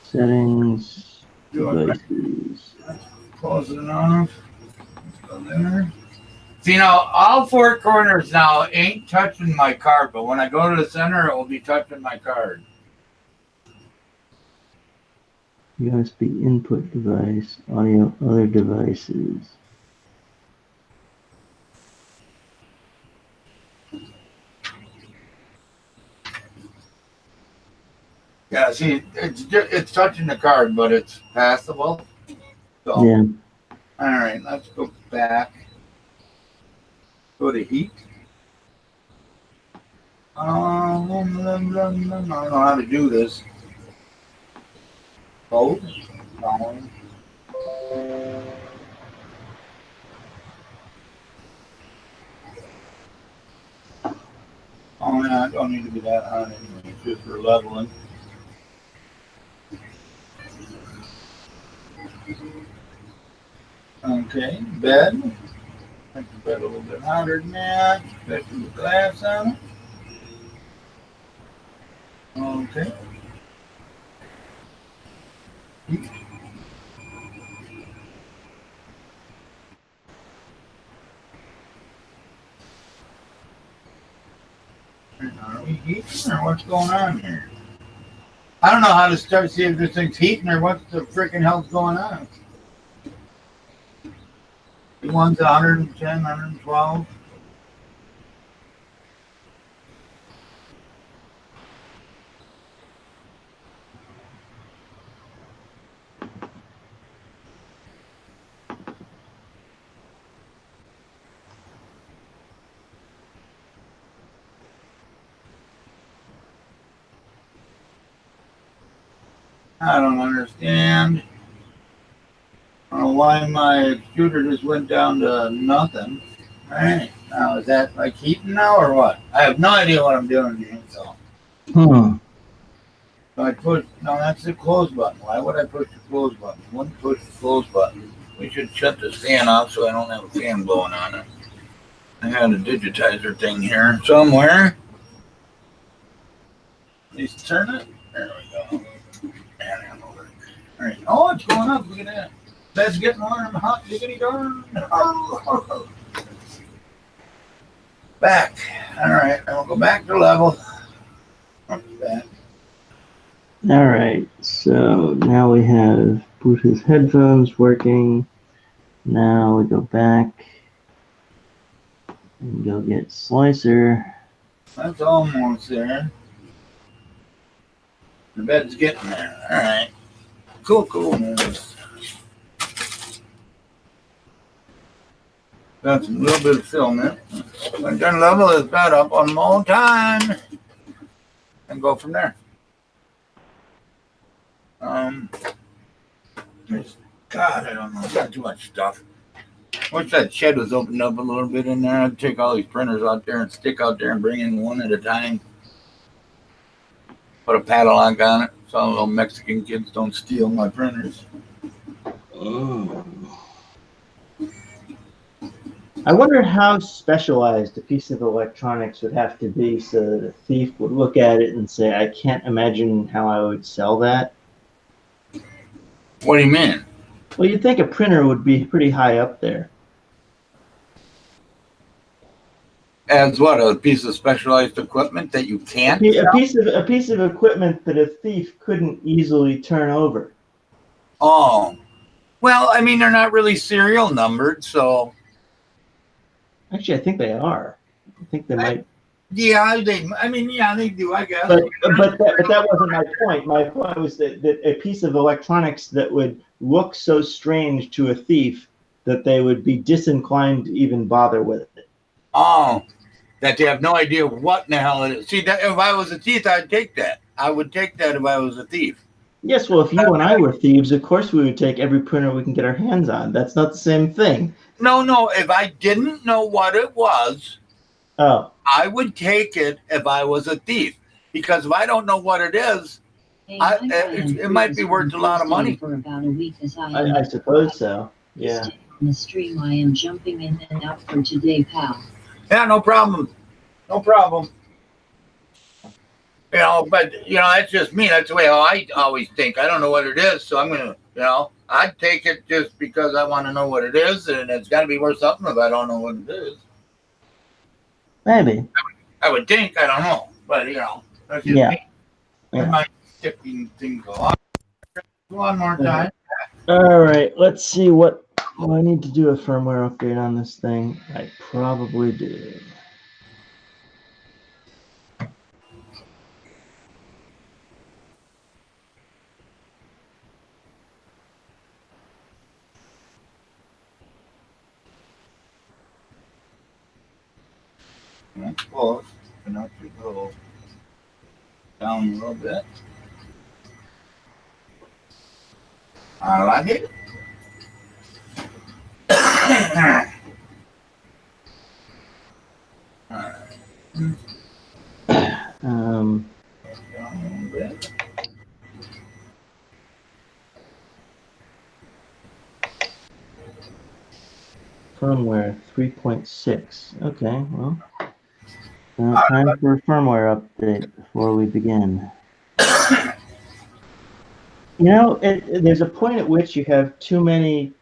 Settings, do it. devices. Close it off. Let's go there. See, now, all four corners now ain't touching my card, but when I go to the center, it will be touching my card. USB input device, audio, other devices. Yeah, see, it's touching the card, but it's passable. So, Yeah. all right, let's go back. Go to heat. I don't know how to do this. Cold. Down. Oh, yeah, I don't need to be that hot anyway. It's just for leveling. Okay, bed. Make the bed a little bit hotter than that, especially with glass on it. Okay. Are we heating or what's going on here? I don't know how to start see if this thing's heating or what the freaking hell's going on. The one's 110, 112. I don't understand. I don't know why my computer just went down to nothing. Alright, now is that like heating now or what? I have no idea what I'm doing here, so. So I push, no, that's the close button. Why would I push the close button? I wouldn't push the close button. We should shut this fan off so I don't have a fan blowing on it. I had a digitizer thing here somewhere. Please turn it. There we go. All right. Oh, it's going up. Look at that. Bed's getting warm. Hot diggity darn. Back. All right. I will go back to level. Back. All right. So now we have Bluetooth headphones working. Now we go back and go get Slicer. That's almost there. The bed's getting there. All right. Cool. Got some little bit of filament. I'm gonna level this bed up one more time and go from there. God, I don't know. Got too much stuff. Wish that shed was opened up a little bit in there. I'd take all these printers out there and stick out there and bring in one at a time. Put a padlock on it so all little Mexican kids don't steal my printers. I wonder how specialized a piece of electronics would have to be so that a thief would look at it and say, I can't imagine how I would sell that. What do you mean? Well, you'd think a printer would be pretty high up there. As what? A piece of specialized equipment that you can't A sell? piece of equipment that a thief couldn't easily turn over. Oh. Well, I mean, they're not really serial numbered, so... Actually, I think they are. I think they might. Yeah, they do, I guess. But that wasn't my point. My point was that a piece of electronics that would look so strange to a thief that they would be disinclined to even bother with it. Oh, that they have no idea what in the hell it is. See, that, if I was a thief, I'd take that. I would take that if I was a thief. Yes, well, if you and I were thieves, of course we would take every printer we can get our hands on. That's not the same thing. No, if I didn't know what it was, I would take it if I was a thief. Because if I don't know what it is, it might be worth a lot of money. For about a week as I suppose so. Yeah. On the stream, I am jumping in and out for today, pal. Yeah, no problem. No problem. You know, but, you know, that's just me. That's the way I always think. I don't know what it is, so I'm going to, you know, I'd take it just because I want to know what it is, and it's got to be worth something if I don't know what it is. Maybe. I would think. I don't know. But, you know, that's just me. I might tipping things along. One more time. All right, let's see what... Well, I need to do a firmware update on this thing. I probably do. That's close. Enough to go down a little bit. I like it. Firmware 3.6. Okay, well, time for a firmware update before we begin. You know, there's a point at which you have too many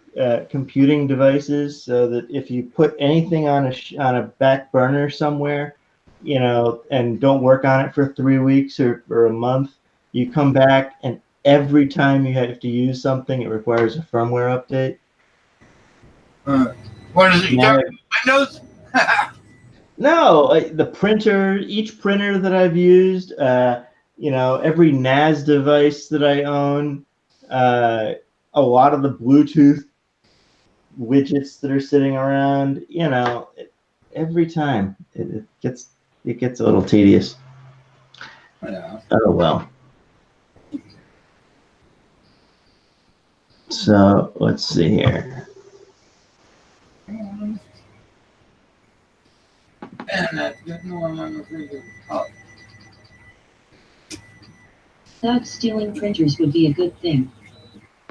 computing devices, so that if you put anything on a back burner somewhere, you know, and don't work on it for 3 weeks or a month, you come back and every time you have to use something, it requires a firmware update. What is it? Windows? No, the printer, each printer that I've used, you know, every NAS device that I own, a lot of the Bluetooth widgets that are sitting around, you know, every time it gets a little tedious. Yeah. Oh well. So let's see here. And that's good. No, I'm not thinking. Oh. Thought stealing printers would be a good thing.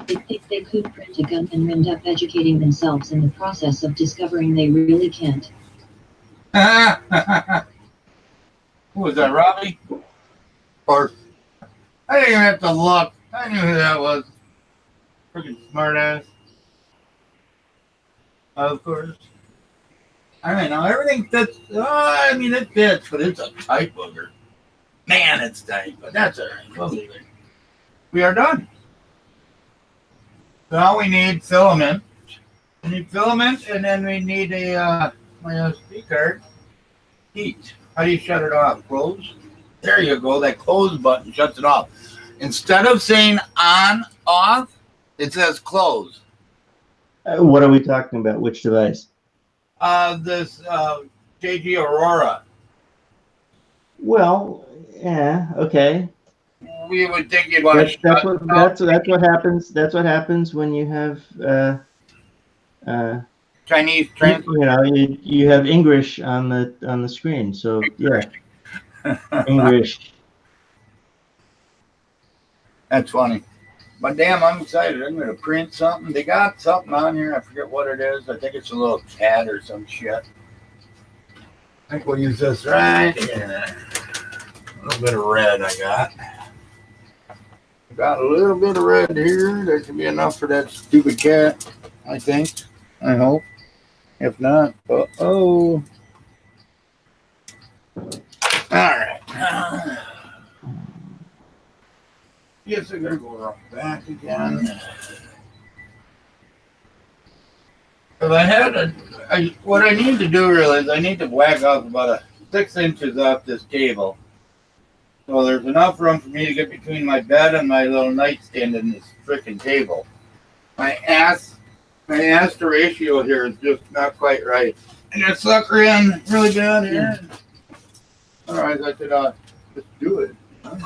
They think they could print a gun and end up educating themselves in the process of discovering they really can't. Who was that, Robbie? Or I didn't even have to look. I knew who that was. Freaking smartass. Of course. I mean, everything fits. I mean, it fits, but it's a tight booger. Man, it's tight, but that's all right. We'll leave it. We are done. Now we need filament. We need filament, and then we need a my SD card. Heat. How do you shut it off? Close. There you go. That close button shuts it off. Instead of saying on, off, it says close. What are we talking about? Which device? This JG Aurora. Well, yeah, okay. We would think you'd want to That's what happens. That's what happens when you have Chinese you translation. know you have English on the screen. So yeah, English. That's funny. But damn, I'm excited. I'm gonna print something. They got something on here. I forget what it is. I think it's a little cat or some shit. I think we'll use this right here. A little bit of red I got. Got a little bit of red here. That should be enough for that stupid cat, I think. I hope. If not, uh-oh. Alright. Yes, I gotta go back again. But what I need to do really is I need to whack off about 6 inches off this table. So there's enough room for me to get between my bed and my little nightstand and this freaking table. My ass to ratio here is just not quite right. And that sucker in really bad here. Otherwise I could just do it. I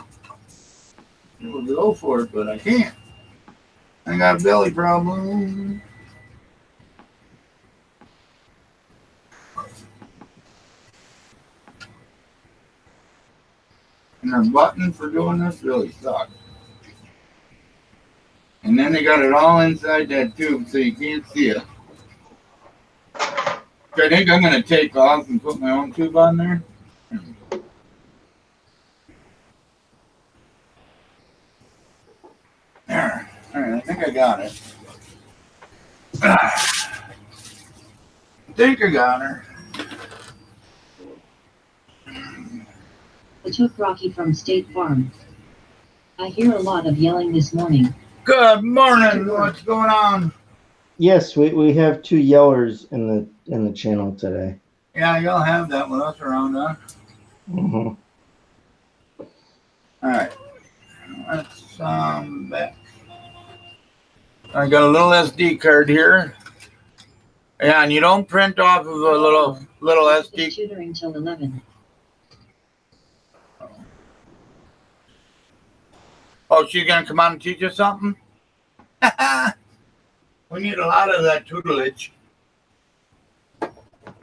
would go for it, but I can't. I got a belly problem. And their button for doing this really sucks. And then they got it all inside that tube so you can't see it. I think I'm going to take off and put my own tube on there. There. Alright, I think I got it. I think I got her. I took Rocky from State Farm. I hear a lot of yelling this morning. Good morning. What's going on? Yes, we have 2 yellers in the channel today. Yeah, you'll have that with us around, huh? Mm-hmm. All right. Let's back. I got a little SD card here. Yeah, and you don't print off of a little SD. It's tutoring till 11. Oh, she's gonna come on and teach us something? We need a lot of that tutelage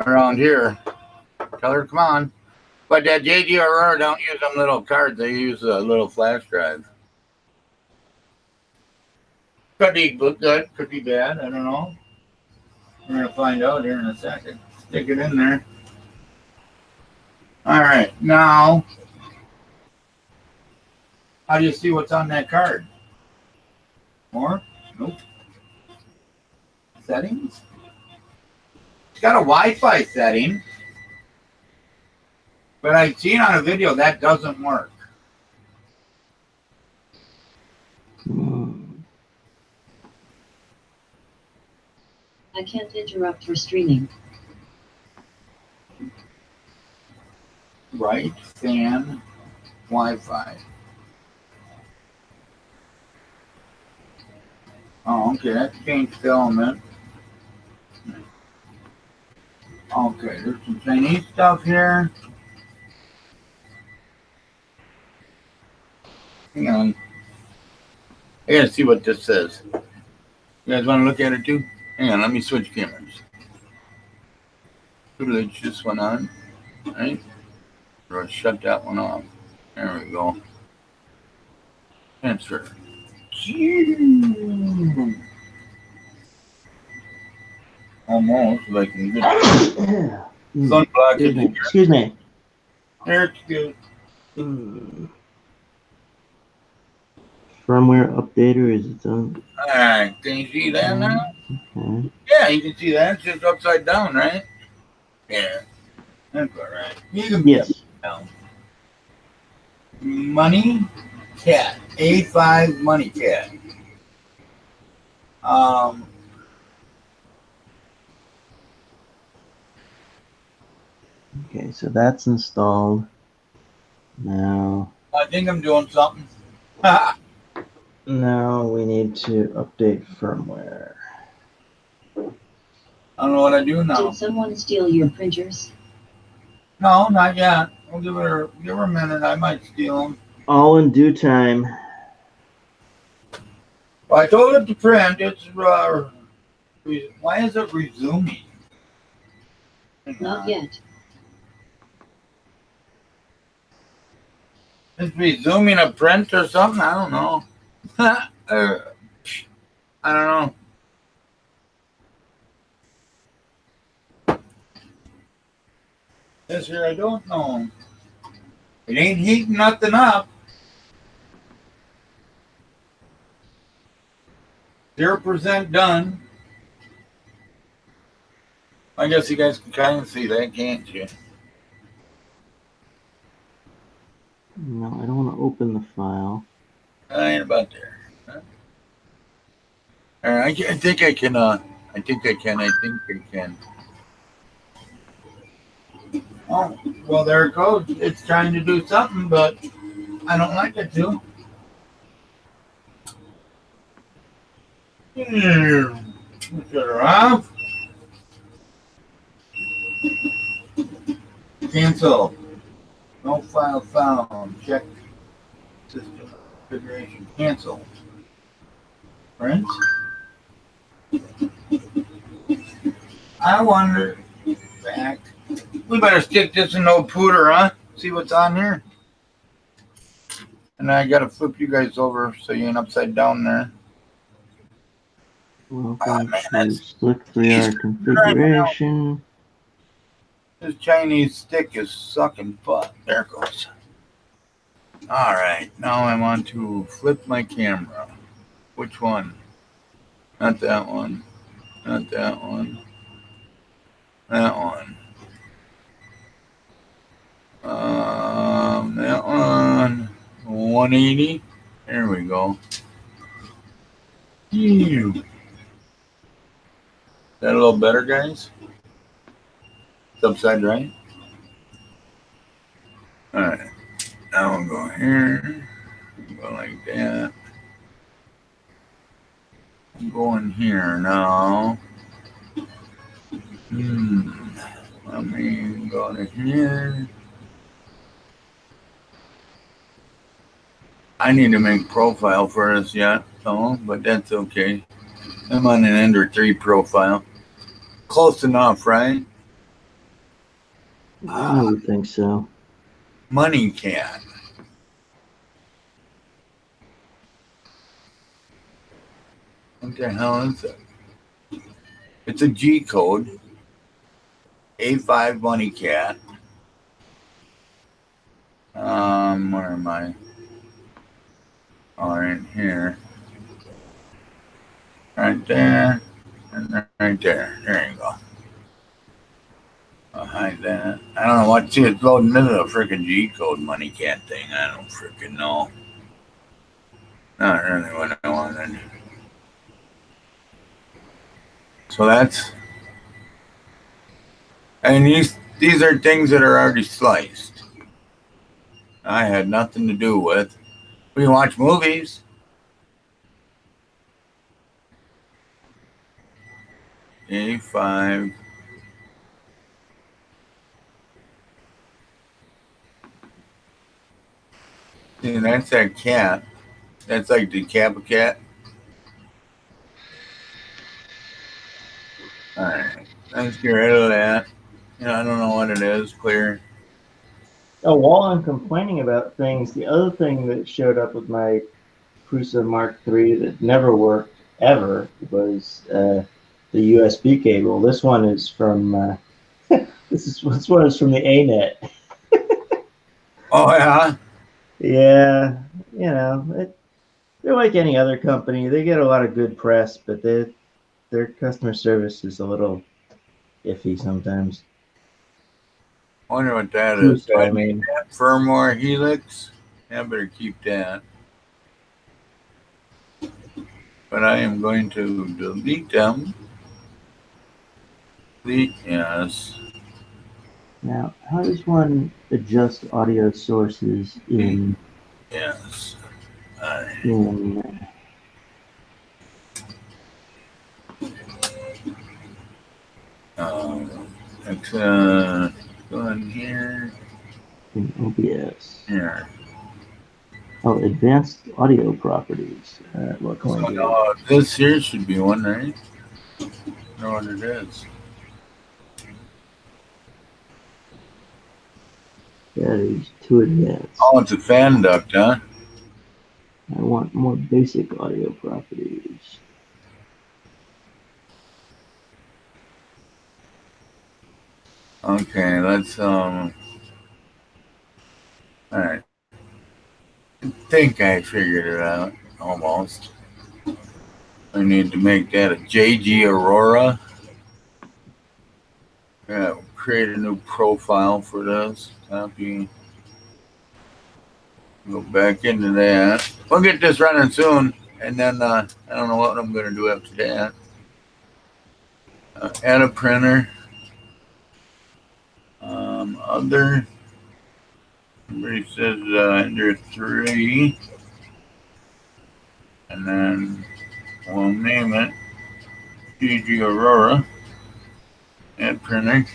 around here. Tell her, come on. But that JG Aurora don't use them little cards. They use a little flash drive. Could be good, could be bad. I don't know. We're going to find out here in a second. Stick it in there. All right. Now, how do you see what's on that card? More? Nope. Settings? It's got a Wi-Fi setting. But I've seen on a video that doesn't work. I can't interrupt for streaming. Right, fan, Wi-Fi. Oh, okay, that's changed the element. Okay, there's some Chinese stuff here. Hang on. I gotta see what this says. You guys want to look at it too? Hang on, let me switch cameras. Tutelage this one on, right? Or shut that one off. There we go. Transfer. Almost, if I can get sunblock. Excuse me. There it's good. Firmware updater is its own. Alright, can you see that now? Okay. Yeah, you can see that. It's just upside down, right? Yeah. That's alright. You can be Yes. down. Money Cat. A5 Money Cat. Okay, so that's installed. Now I think I'm doing something. we need to update firmware. I don't know what I do now. Did someone steal your printers? No, not yet. We'll give her a minute. I might steal them. All in due time. Well, I told it to print. It's why is it resuming? Not yet. It's resuming a print or something. I don't know. I don't know. This here, I don't know. It ain't heating nothing up. 0% done. I guess you guys can kind of see that, can't you? No, I don't want to open the file. I ain't about there. Huh? All right, I think I can. I think I can. Oh, well, there it goes. It's trying to do something, but I don't like it to. Shut her off. Cancel. No file found. Check system configuration. Cancel. Print. I wonder. Back. We better stick this in no pooter, huh? See what's on here. And I gotta flip you guys over so you ain't upside down there. Welcome to Slick 3R configuration. This Chinese stick is sucking butt. There it goes. All right, now I want to flip my camera. Which one? Not that one. Not that one. That one. That one. 180. There we go. Ew. Is that a little better, guys? It's upside right. All right. Now we'll go here. Go like that. Go in here now. Let me go to here. I need to make profile for us yet, so, but that's okay. I'm on an Ender 3 profile. Close enough, right? I would think so. Money Cat. What the hell is it? It's a G code. A5 Money Cat. Where am I? All right, here. Right there. And right there. There you go. I'll hide that. I don't know what. See, it's loading into the freaking G code Money Cat thing. I don't freaking know. Not really what I wanted. So that's. And these are things that are already sliced. I had nothing to do with. We watch movies. A5. See, that's that cat. That's like the Kappa cat. Alright. Let's get rid of that. I don't know what it is. Clear. Oh, while I'm complaining about things, the other thing that showed up with my Prusa Mark III that never worked ever was the USB cable. This one is from this one is from the ANET. Oh yeah. Yeah, they're like any other company. They get a lot of good press, but their customer service is a little iffy sometimes. I wonder what that is. So, I mean, that firmware Helix. I better keep that. But I am going to delete them. Delete, yes. Now, how does one adjust audio sources in? Yes. Let's go in here. In OBS. Here. Oh, advanced audio properties. What can I do? This here should be one, right? I know what it is. Batteries too advanced. Oh, it's a fan duct, huh? I want more basic audio properties. Okay, let's all right. I think I figured it out almost. I need to make that a JG Aurora. Yeah, create a new profile for this. Copy. Go back into that. We'll get this running soon, and then I don't know what I'm going to do after that. Add a printer. Other. Somebody says enter 3, and then we'll name it JG Aurora. Add printer.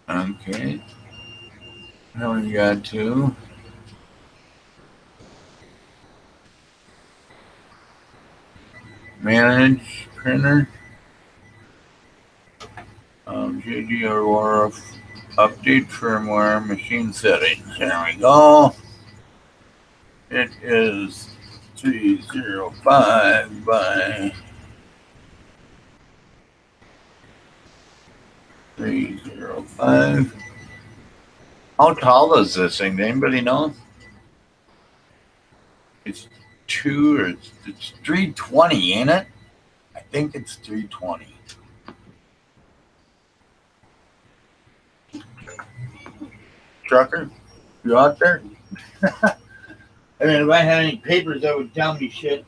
Okay. Now we got to manage printer. JG Aurora update firmware machine settings. There we go. It is 305 by 305. How tall is this thing? Does anybody know? It's 2 or it's 320, ain't it? I think it's 320. Trucker, you out there? I mean, if I had any papers that would tell me shit,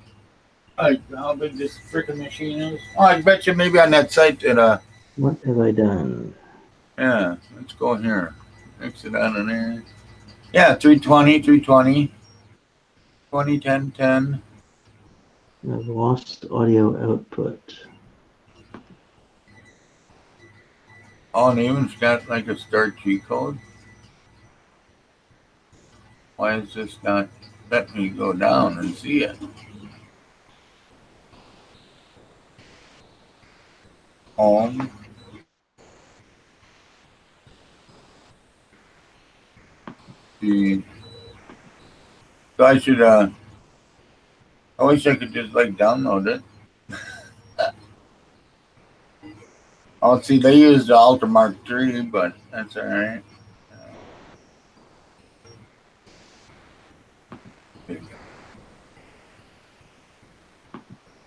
like how big this freaking machine is. Oh, I bet you maybe on that site that What have I done? yeah, let's go here. Mix it on in there. Yeah, 320, 320, 20, 10, 10. I've lost audio output. Oh, and even's got like a start G code. Why is this not letting me go down and see it? Home. See. So I should I wish I could just like download it. Oh, see, they used the Ultra Mark III, but that's all right.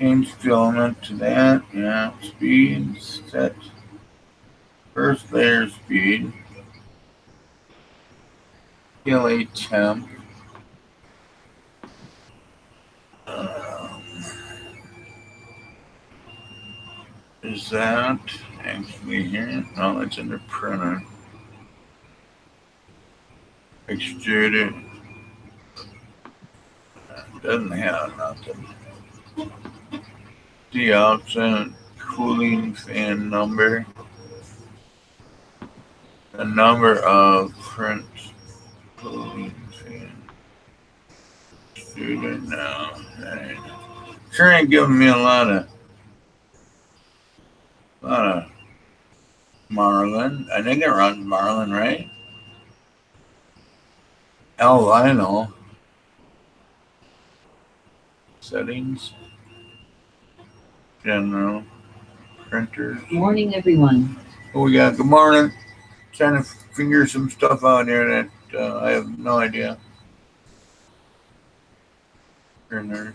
Change filament to that. Yeah, speed set. First layer speed. PLA temp. Is that actually here? No, it's in the printer. Extruded. Doesn't have nothing. The outset cooling fan number. The number of print cooling fan. Extruded now. Right. Sure ain't giving me a lot of Marlin. I think it runs Marlin, right? Albino. Settings. General. Printers. Morning, everyone. Oh, we got good morning. Trying to figure some stuff out here that I have no idea. Printers.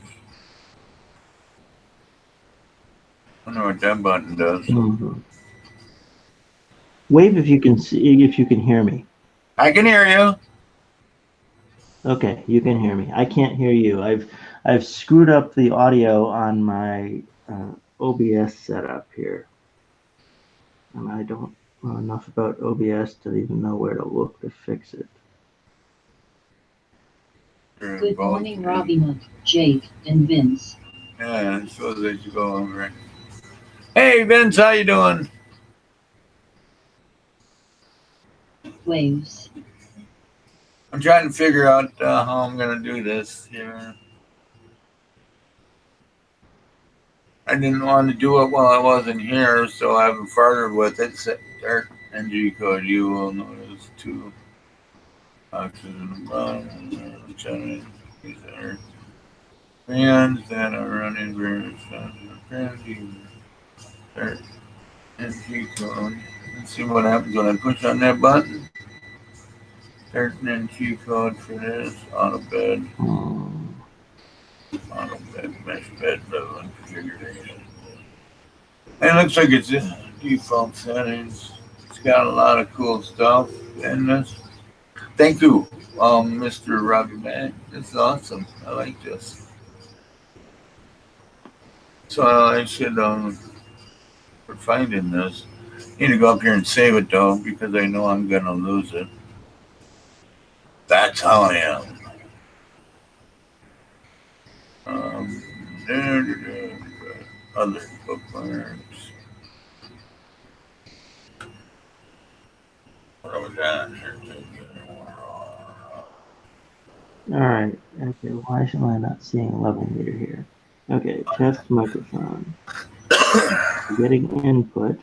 I don't know what that button does. Mm-hmm. Wave if you can see, if you can hear me. I can hear you. Okay, you can hear me. I can't hear you. I've screwed up the audio on my OBS setup here, and I don't know enough about OBS to even know where to look to fix it. Good morning, Robbie Mook, Jake, and Vince. Yeah, I suppose they should go over it. Hey, Vince, how you doing? waves. I'm trying to figure out how I'm going to do this here. I didn't want to do it while I wasn't here, so I haven't farted with it. Start NG code. You will notice two boxes in the bottom. These are fans that are running various fans. Start NG code. Let's see what happens when I push on that button. Start an NG code for this. Auto bed. Auto bed. Mesh bed level configuration. It looks like it's in default settings. It's got a lot of cool stuff in this. Thank you, Mr. Robbie Man. This is awesome. I like this. So I should, for finding this, need to go up here and save it though, because I know I'm gonna lose it. That's how I am. Other bookmarks. What are we got here? All right. Okay. Why am I not seeing a level meter here? Okay. Test microphone. Getting input.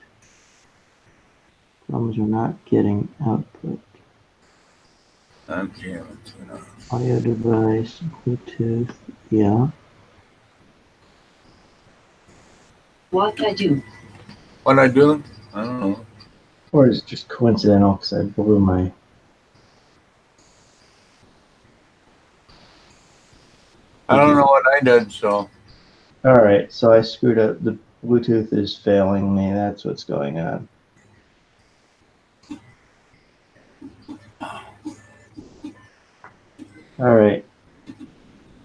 Drums are not getting output. Okay. Audio device. Bluetooth. Yeah. What I do? What I do? I don't know. Or is it just coincidental because I blew my... I don't know what I did, so. All right, so I screwed up. The Bluetooth is failing me. That's what's going on. All right.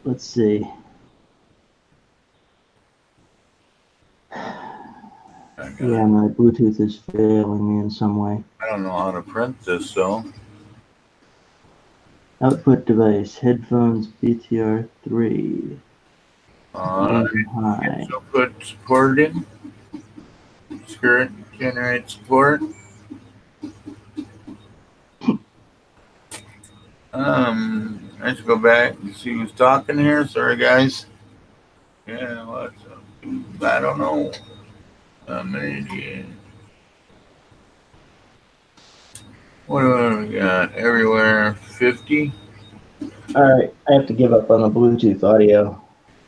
Let's see. Yeah, my Bluetooth is failing me in some way. I don't know how to print this, so. Output device, headphones, BTR3. High. So put support in. Skirt, generate support. I should go back and see who's talking here. Sorry, guys. Yeah, what's up? I don't know. Maybe. What do we got? Everywhere 50. All right, I have to give up on the Bluetooth audio.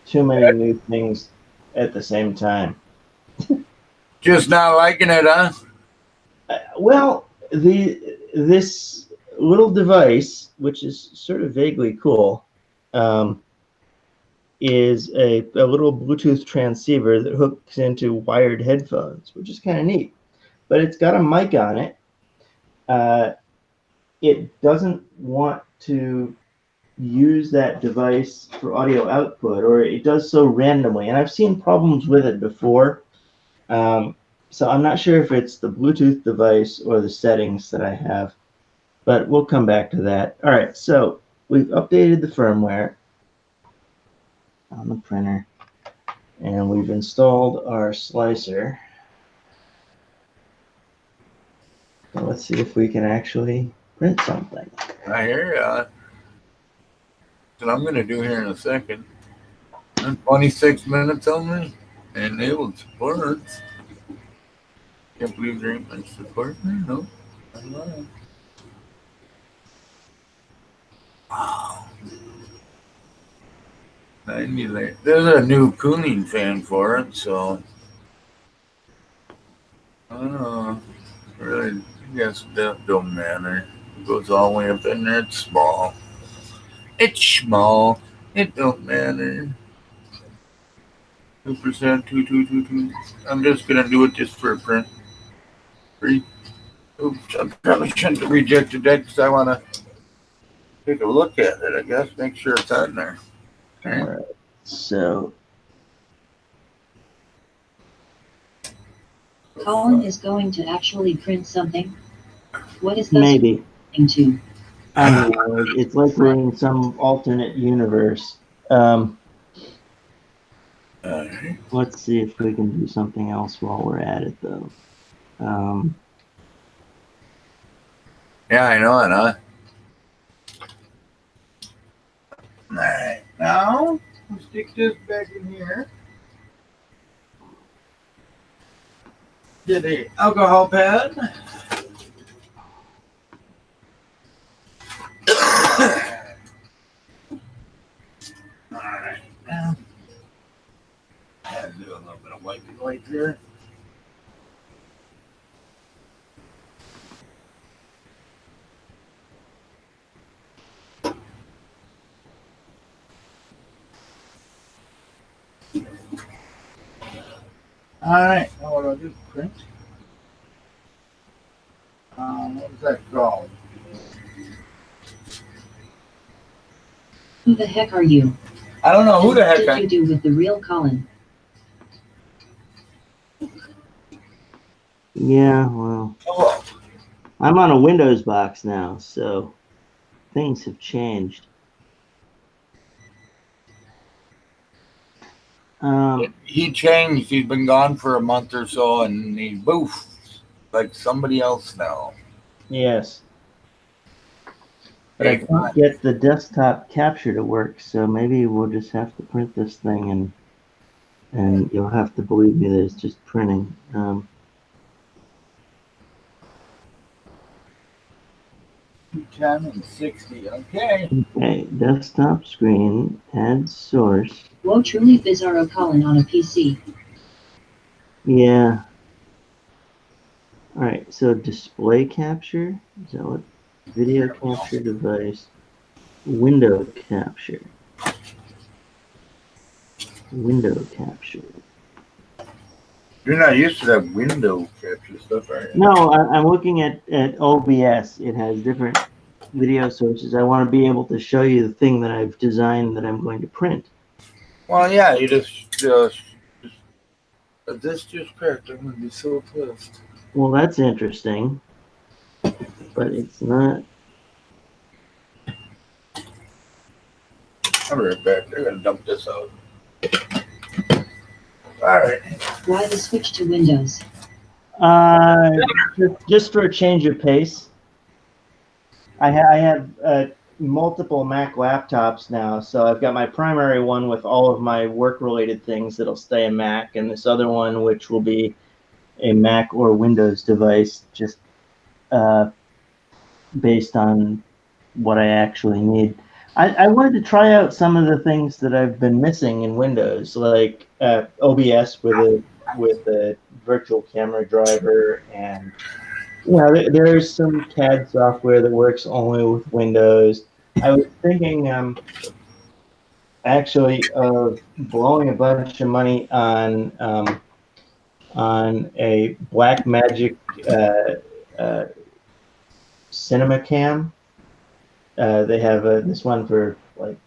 Too many new things at the same time. Just not liking it, huh? Well, this little device, which is sort of vaguely cool, is a little Bluetooth transceiver that hooks into wired headphones, which is kind of neat. But it's got a mic on it. It doesn't want to use that device for audio output, or it does so randomly. And I've seen problems with it before. So I'm not sure if it's the Bluetooth device or the settings that I have, but we'll come back to that. All right, so we've updated the firmware on the printer, and we've installed our slicer. So let's see if we can actually print something. I hear ya. What I'm going to do here in a second. 26 minutes only. Enabled support. Can't believe there ain't much support there. No. I don't know. Wow. 90 later. There's a new cooling fan for it, so. I don't know. Really, I guess that don't matter. It goes all the way up in there. It's small. It's small. It don't matter. 2%, 2. I'm just gonna do it just for a print. 3. Oops, I probably shouldn't have rejected that because I want to take a look at it. I guess make sure it's on there. All right. So. Colin is going to actually print something. What is this Maybe. To? I don't know. It's like we're in some alternate universe. Let's see if we can do something else while we're at it, though. Yeah, I know it, huh? All right, now we'll stick this back in here. Get a alcohol pad. All right, now I'll do a little bit of white here. All right, now what do I do? Print. What was that called? Who the heck are you? I don't know who the What heck did you do with the real Colin? Yeah, well, Oh, I'm on a Windows box now, so things have changed. he changed. He's been gone for a month or so, and he boof like somebody else now. Yes. But I can't get the desktop capture to work, so maybe we'll just have to print this thing, and you'll have to believe me that it's just printing. 10 and 60. Okay. Okay, desktop screen, add source. Whoa, truly bizarro Colin on a PC. Yeah. All right, so display capture, is that what? Video capture device, window capture. Window capture. You're not used to that window capture stuff, are you? No, I'm looking at OBS. It has different video sources. I want to be able to show you the thing that I've designed that I'm going to print. Well, yeah, you just this just cracked. I'm gonna be so pissed. Well, that's interesting, but it's not. I'll be right back. They're gonna dump this out. All right. Why the switch to Windows? Just for a change of pace. I have multiple Mac laptops now, so I've got my primary one with all of my work-related things that'll stay a Mac, and this other one which will be a Mac or Windows device, just based on what I actually need. I wanted to try out some of the things that I've been missing in Windows, like OBS with a virtual camera driver, and there's some CAD software that works only with Windows. I was thinking actually of blowing a bunch of money on a Blackmagic Cinema Cam. They have this one for like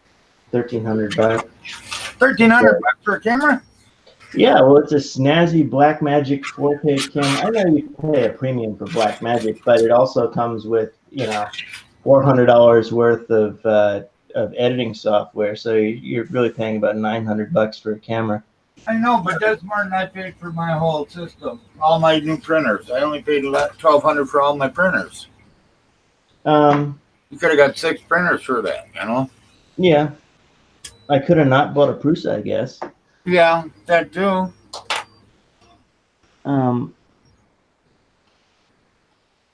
$1,300. $1,300 for a camera? Yeah, well, it's a snazzy Blackmagic 4K camera. I know you pay a premium for Blackmagic, but it also comes with $400 worth of editing software. So you're really paying about $900 for a camera. I know, but that's more than I paid for my whole system. All my new printers. I only paid $1,200 for all my printers. You could have got 6 printers for that, Yeah. I could have not bought a Prusa, I guess. Yeah, that too.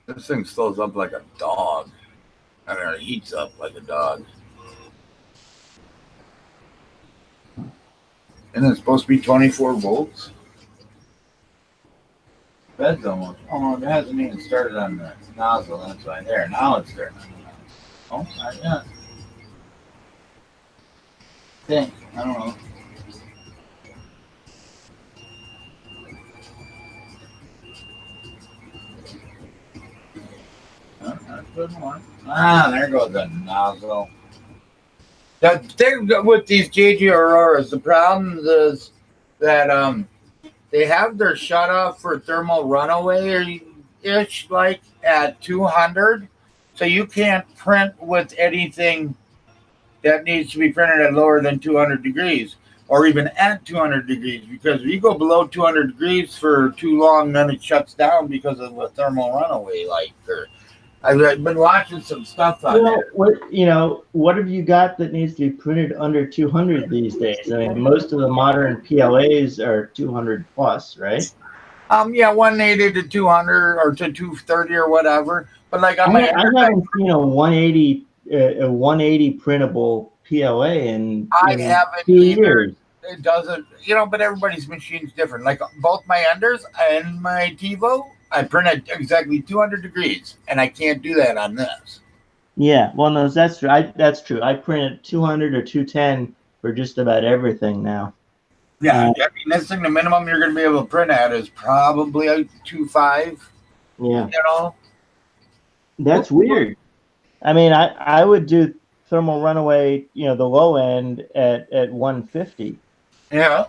This thing slows up like a dog. I mean, it heats up like a dog. And it's supposed to be 24 volts. Bed's almost. Oh, it hasn't even started on the nozzle. That's right there. Now it's starting on the nozzle. Oh, not yet. Think. I don't know. Oh, that's good one. There goes the nozzle. The thing with these JG Auroras, the problem is that they have their shutoff for thermal runaway-ish, like at 200. So you can't print with anything that needs to be printed at lower than 200 degrees or even at 200 degrees, because if you go below 200 degrees for too long, then it shuts down because of a thermal runaway, I've been watching some stuff on Well, that. what have you got that needs to be printed under 200 these days? I mean, most of the modern PLAs are 200 plus, right? Yeah, 180 to 200 or to 230 or whatever. But like on my I haven't seen a 180 printable PLA in I haven't 2 years. either. It doesn't, but everybody's machine's different. Like both my Enders and my Tevo, I print at exactly 200 degrees, and I can't do that on this. Yeah, well, no, that's true. That's true. I print at 200 or 210 for just about everything now. Yeah, I mean, this thing, the minimum you're going to be able to print at is probably a 2.5. Yeah, You that's weird. I mean, I would do thermal runaway, the low end at 150. Yeah.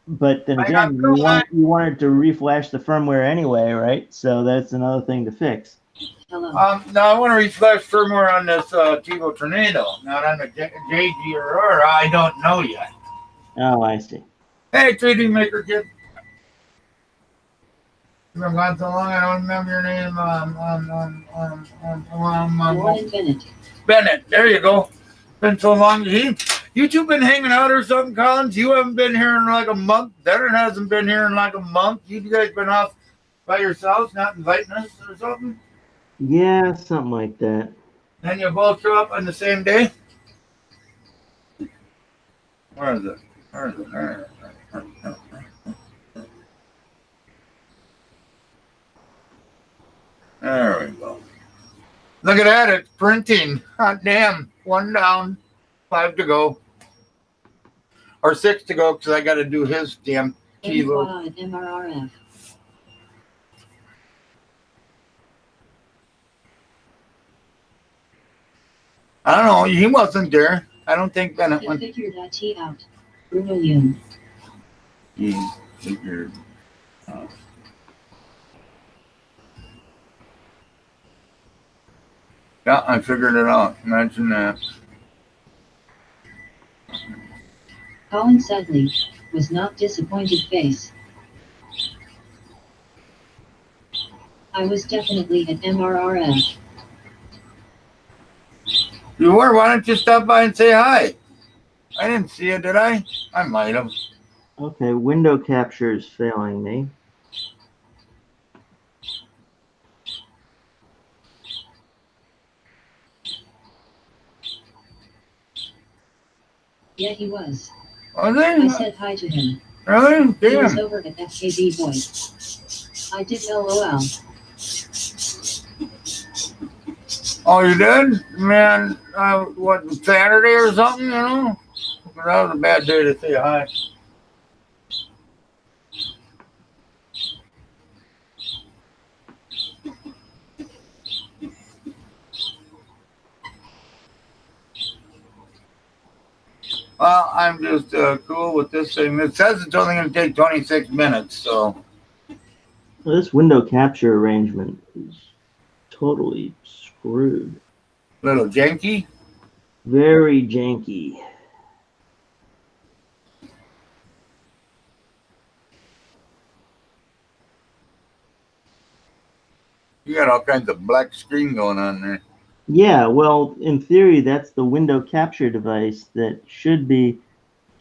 But then again, you wanted to reflash the firmware anyway, right? So that's another thing to fix. Hello. Now I want to refresh firmware on this Tevo Tornado, not on the JG Aurora. I don't know yet. Oh, I see. Hey, 3D Maker Kid. You've been gone so long, I don't remember your name. Dwayne Bennett. Bennett. There you go. Been so long. You two been hanging out or something, Collins? You haven't been here in like a month. Darren hasn't been here in like a month. You guys been off by yourselves, not inviting us or something? Yeah, something like that. And you both show up on the same day? Where is it? Where is it? There we go. Look at that. It's printing. Hot damn. 1 down, 5 to go. Or 6 to go because I got to do his damn Tevo. MRRF. I don't know. He wasn't there. I don't think Bennett went. Figure that T out. Brilliant. He figured. Yeah, I figured it out. Imagine that. Colin Sedley was not disappointed face. I was definitely at MRRF. You were. Why don't you stop by and say hi? I didn't see it, did I? I might have. Okay, window capture is failing me. Yeah, he was. Was I he? said hi to him. Really? He was Damn. over at FKB Voice. I did LOL. Oh, you did? Man, what, Saturday or something, That was a bad day to say hi. Well, I'm just cool with this thing. It says it's only going to take 26 minutes, so. Well, this window capture arrangement is totally screwed. Little janky. Very janky. You got all kinds of black screen going on there. Yeah, well, in theory, that's the window capture device that should be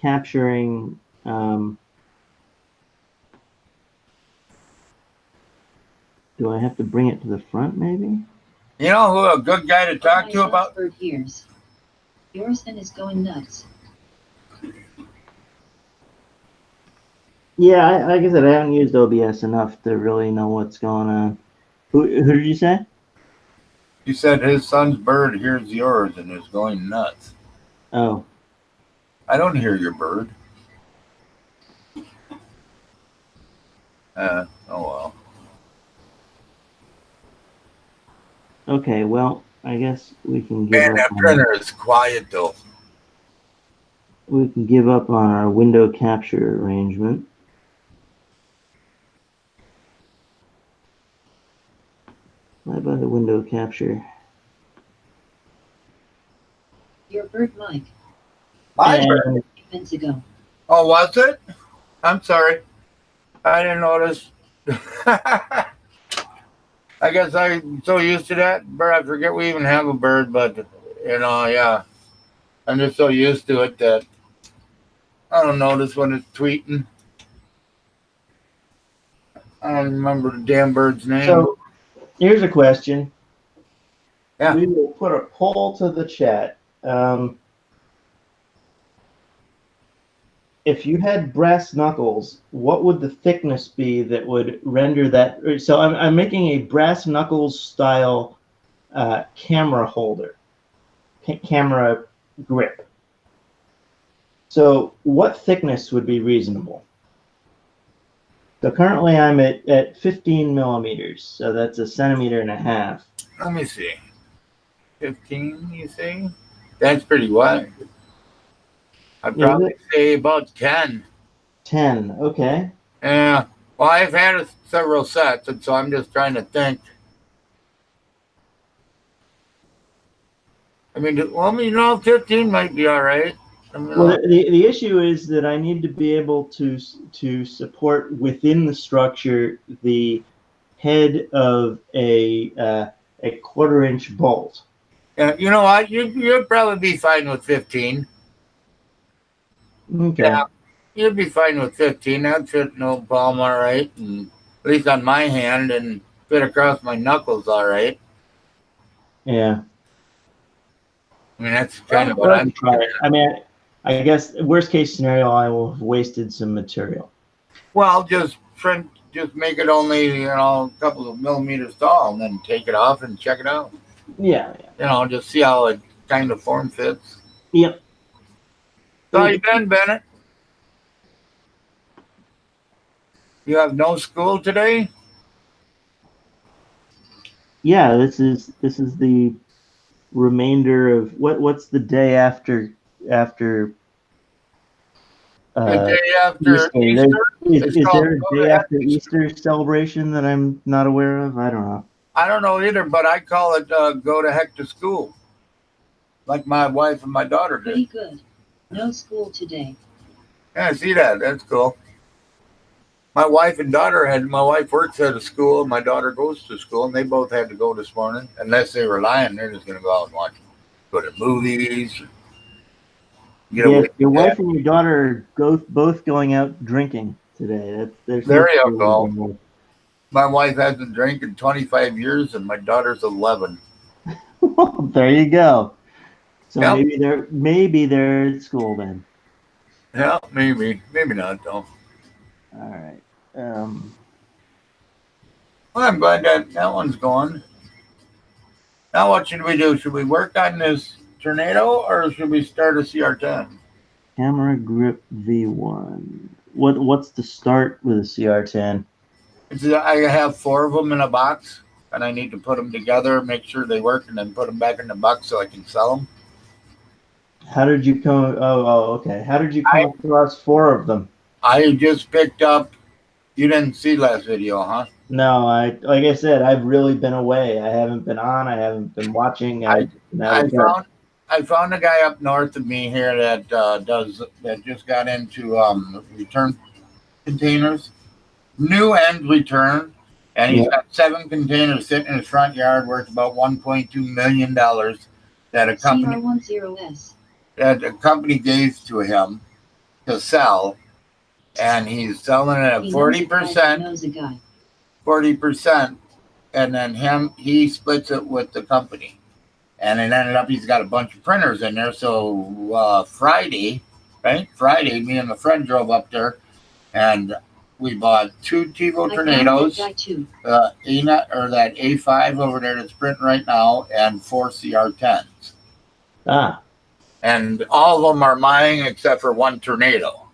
capturing. Do I have to bring it to the front, maybe? You know who a good guy to talk to about? For years. Yours and is going nuts. Yeah, like I said, I haven't used OBS enough to really know what's going on. Who did you say? He said his son's bird hears yours and is going nuts. Oh. I don't hear your bird. Oh well. Okay, well, I guess we can give Man, up. that printer is quiet though. We can give up on our window capture arrangement. How about the window capture? Your bird mic. My bird. 8 minutes ago. Oh, was it? I'm sorry. I didn't notice. I guess I'm so used to that bird. I forget we even have a bird, but yeah, I'm just so used to it that I don't notice when it's tweeting. I don't remember the damn bird's name. So here's a question. Yeah. We will put a poll to the chat. If you had brass knuckles, what would the thickness be that would render that? So I'm making a brass knuckles style camera holder, camera grip. So what thickness would be reasonable? So currently I'm at 15 millimeters, so that's 1.5 centimeters. Let me see. 15, you say? That's pretty wide. I'd probably say about 10. 10, okay. Yeah. Well, I've had several sets, and so I'm just trying to think. I mean, 15 might be all right. I mean, Well, the issue is that I need to be able to support within the structure the head of a 1/4-inch bolt. yeah, you know what? You'd probably be fine with 15. Okay. Yeah, you'd be fine with 15. That'd fit no problem, all right. And at least on my hand, and fit across my knuckles, all right. Yeah. I mean, that's kind of what I'm trying. I mean, I guess worst case scenario, I will have wasted some material. Well, just make it only a couple of millimeters tall, and then take it off and check it out. Yeah. Just see how it kind of form fits. Yep. So how you been, Bennett? You have no school today? Yeah, this is the remainder of what's the day after The day after Easter? Easter? Is there a day after Easter celebration that I'm not aware of? I don't know. I don't know either, but I call it go to heck to school. Like my wife and my daughter did. Pretty good. No school today. Yeah, I see that. That's cool. My wife works at a school, and my daughter goes to school, and they both had to go this morning. Unless they were lying, they're just going to go out and go to movies. Your wife and your daughter are both going out drinking today. There you go. My wife hasn't drank in 25 years, and my daughter's 11. Well, there you go. So yep. maybe they're at school then. Yeah, maybe not though. All right. Well, I'm glad that one's gone. Now, what should we do? Should we work on this tornado, or should we start a CR10? Camera grip V1. What's the start with a CR10? I have 4 of them in a box, and I need to put them together, make sure they work, and then put them back in the box so I can sell them. How did you come? Oh, okay. How did you come across 4 of them? I just picked up. You didn't see last video, huh? No, like I said, I've really been away. I haven't been on. I haven't been watching. I found a guy up north of me here that just got into return containers, new and return, and he's got 7 containers sitting in his front yard worth about $1.2 million that a company cr10s that a company gave to him to sell, and he's selling it at 40%. 40%, and then he splits it with the company. And it ended up he's got a bunch of printers in there. So Friday, me and my friend drove up there, and we bought 2 Tevo tornadoes, that A5 over there that's printing right now, and 4 CR10s. And all of them are mine except for 1 tornado.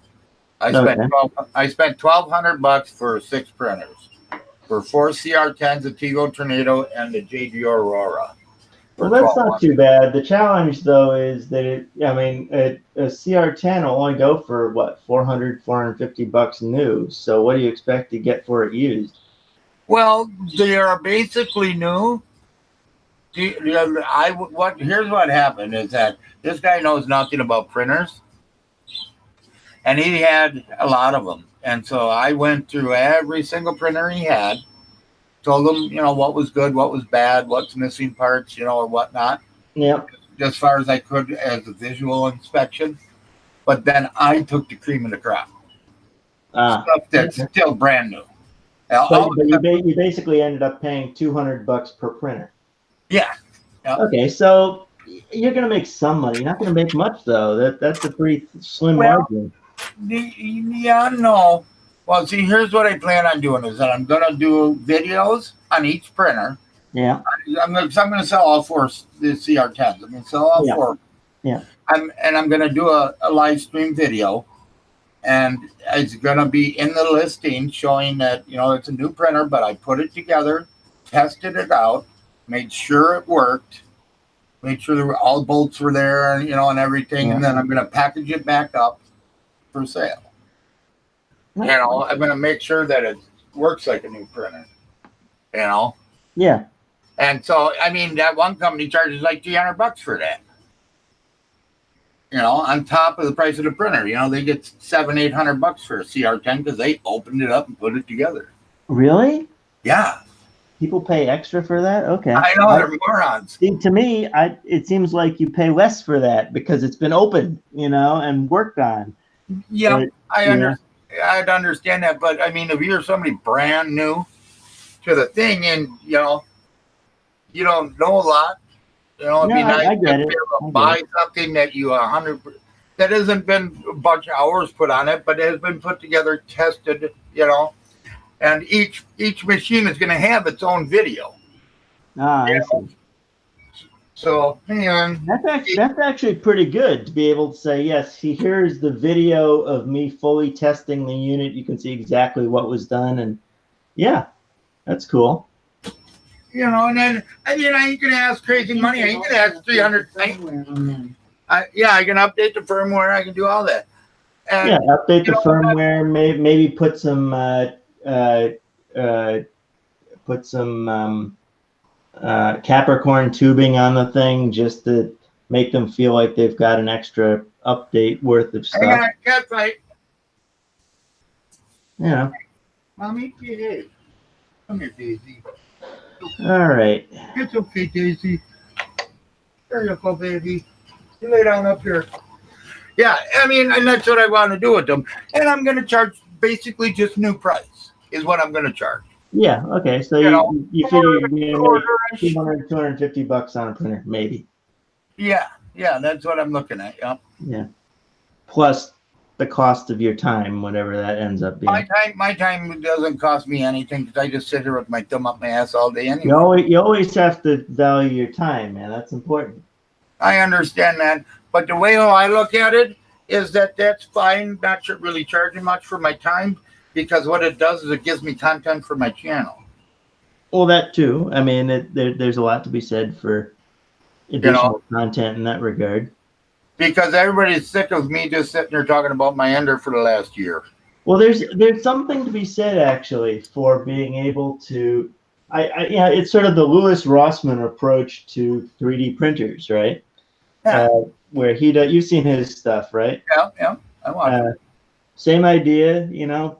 I spent $1,200 for 6 printers, for 4 CR10s, a Tevo tornado, and the JG Aurora. Well, that's not too bad. The challenge, though, is that a CR10 will only go for what, $400, $450 new. So what do you expect to get for it used? Well, they are basically new. Here's what happened is that this guy knows nothing about printers, and he had a lot of them. And so I went through every single printer he had, told him, what was good, what was bad, what's missing parts, or whatnot. Yep. As far as I could as a visual inspection. But then I took the cream of the crop. Stuff that's still brand new. But you basically ended up paying $200 per printer. Yeah. Yep. Okay, so you're going to make some money. You're not going to make much, though. That's a pretty slim margin. Yeah, no. Well, see, here's what I plan on doing is that I'm going to do videos on each printer. Yeah. I'm going to sell all four the cr10s. I'm going to sell all four. Yeah. I'm going to do a live stream video. And it's going to be in the listing showing that, it's a new printer, but I put it together, tested it out, made sure it worked, made sure all bolts were there, and everything. Yeah. And then I'm going to package it back up for sale. I'm going to make sure that it works like a new printer, Yeah. And so, that one company charges like $300 for that. On top of the price of the printer, they get $700-800 for a CR10 because they opened it up and put it together. Really? Yeah. People pay extra for that? Okay. I know, they're morons. See, to me, it seems like you pay less for that because it's been opened, and worked on. Yeah, I'd understand that, but if you're somebody brand new to the thing and you don't know a lot. It'd be nice to be able to buy something that you 100% that hasn't been a bunch of hours put on it, but it has been put together, tested, and each machine is going to have its own video. I see. So, that's actually pretty good to be able to say, yes, here's the video of me fully testing the unit. You can see exactly what was done, and yeah, that's cool. And then, I ain't going to ask crazy money. I ain't going to ask 300. I can update the firmware. I can do all that. And, update the firmware. Maybe put some Capricorn tubing on the thing just to make them feel like they've got an extra update worth of stuff. Hang on, cat fight. Yeah. Mommy, behave. Come here, Daisy. All right. It's okay, Daisy. There you go, baby. You lay down up here. Yeah, and that's what I want to do with them. And I'm going to charge basically just new price is what I'm going to charge. Yeah, okay. So you figure you're going to make $200, $250 on a printer, maybe. Yeah, that's what I'm looking at. Yep. Yeah. Plus the cost of your time, whatever that ends up being. My time doesn't cost me anything because I just sit here with my thumb up my ass all day anyway. You always have to value your time, man. That's important. I understand that, but the way I look at it is that that's fine. Not really charging much for my time because what it does is it gives me content for my channel. Well, that too. There's a lot to be said for additional content in that regard. Because everybody's sick of me just sitting there talking about my ender for the last year. Well, there's something to be said actually for being able to. It's sort of the Louis Rossmann approach to 3D printers, right? Yeah. Where you've seen his stuff, right? Yeah. I watched it. Same idea,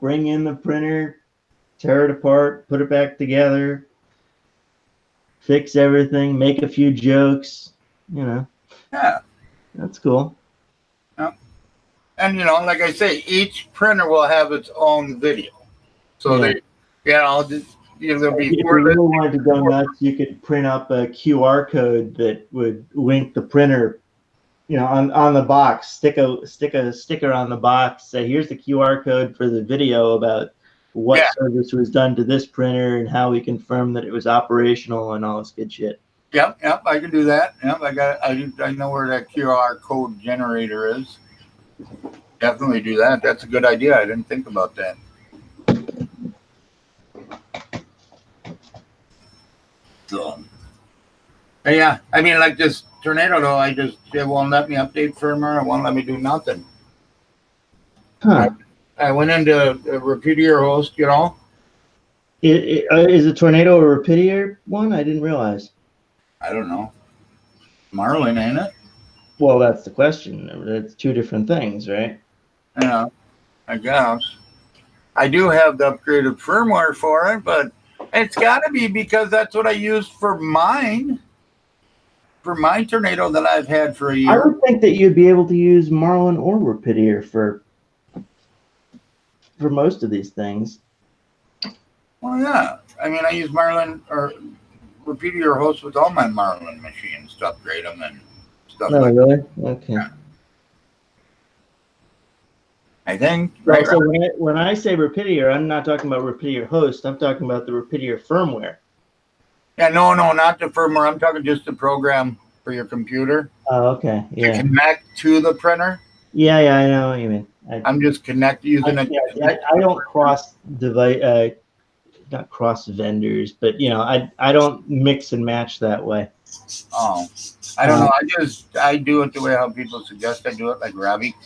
bring in the printer, tear it apart, put it back together, fix everything, make a few jokes, Yeah. That's cool. Yeah. And like I say, each printer will have its own video. So there'll be. If you really wanted to go nuts, you could print up a QR code that would link the printer, on the box. Stick a sticker on the box. Say, here's the QR code for the video about what service was done to this printer and how we confirm that it was operational and all this good shit. Yep, I can do that. Yep, I know where that QR code generator is. Definitely do that. That's a good idea. I didn't think about that. So, yeah, like this tornado though, it won't let me update firmware. It won't let me do nothing. Huh. I went into a repeater host, Is a tornado a repeater one? I didn't realize. I don't know. Marlin, ain't it? Well, that's the question. It's two different things, right? Yeah, I guess. I do have the upgraded firmware for it, but it's got to be because that's what I used for mine. For my tornado that I've had for a I year. would think that you'd be able to use Marlin or Rapidier for most of these things. Well, yeah. I mean, I use Marlin or Repeater host with all my Marlin machines to upgrade them and stuff No, like really? Okay. that. I think, Well, right? so when I say Rapidier, I'm not talking about Rapidier host. I'm talking about the Rapidier firmware. Yeah, no, not the firmware. I'm talking just the program for your computer Oh, okay. to Yeah. connect to the printer. Yeah, I know what you mean. I'm just using it. I don't cross device, not cross vendors, but I don't mix and match that way. Oh, I don't know. I do it the way how people suggest I do it, like Robbie.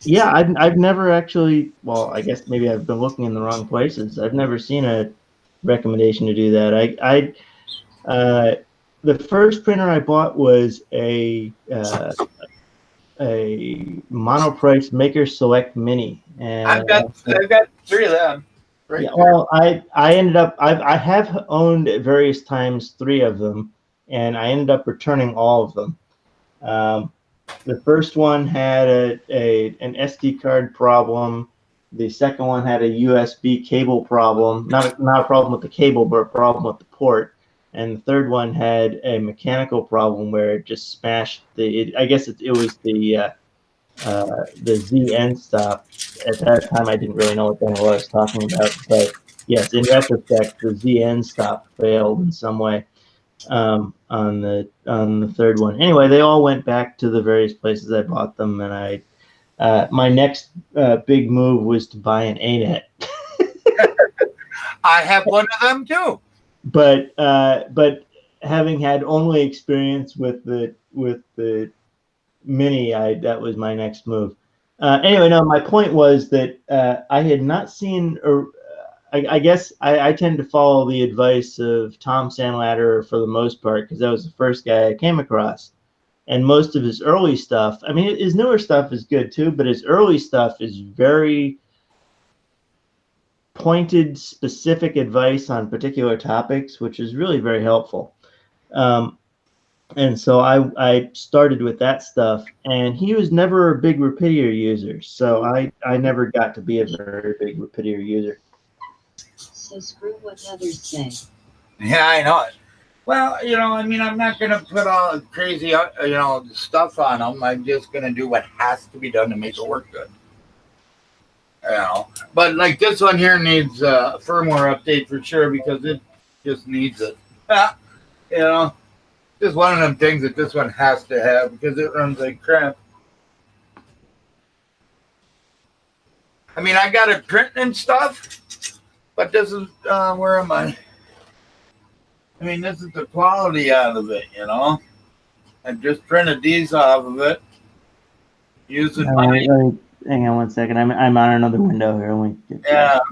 Yeah, I've never actually. Well, I guess maybe I've been looking in the wrong places. I've never seen a recommendation to do that. The first printer I bought was a Monoprice Maker Select Mini, and I've got 3 of them. Right yeah, there. well, I ended up I have owned at various times 3 of them, and I ended up returning all of them. The first one had an SD card problem. The second one had a USB cable problem. Not a problem with the cable, but a problem with the port. And the third one had a mechanical problem where it just smashed I guess it was the ZN stop. At that time, I didn't really know what the hell I was talking about. But yes, in retrospect, the ZN stop failed in some way on the third one. Anyway, they all went back to the various places I bought them, and my next big move was to buy an ANET. I have one of them too. But having had only experience with the Mini, that was my next move. Anyway, no, my point was that I had not seen, or I guess I tend to follow the advice of Tom Sandlatter for the most part, because that was the first guy I came across. And most of his early stuff, I mean, his newer stuff is good too, but his early stuff is very pointed, specific advice on particular topics, which is really very helpful. And so I started with that stuff, and he was never a big Rapidier user, so I never got to be a very big Rapidier user. So screw what others say. Yeah, I know it. Well, I mean, I'm not going to put all the crazy, stuff on them. I'm just going to do what has to be done to make it work good. But like this one here needs a firmware update for sure because it just needs it. Just one of them things that this one has to have because it runs like crap. I mean, I got it printing and stuff, but this is, where am I? I mean, this is the quality out of it, I just printed these off of it. Using Hang on one second. I'm on another window here.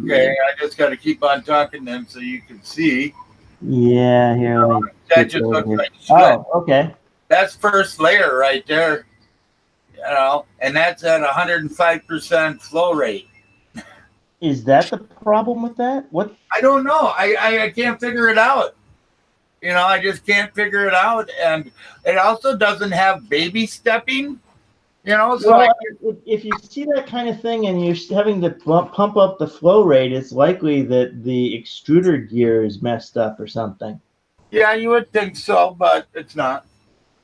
Okay. I just got to keep on talking then so you can see. Yeah, here. That just looks like shit. Oh, okay. That's first layer right there. And that's at 105% flow rate. Is that the problem with that? What? I don't know. I can't figure it out. I just can't figure it out. And it also doesn't have baby stepping. So if you see that kind of thing and you're having to pump up the flow rate, it's likely that the extruder gear is messed up or something. Yeah, you would think so, but it's not.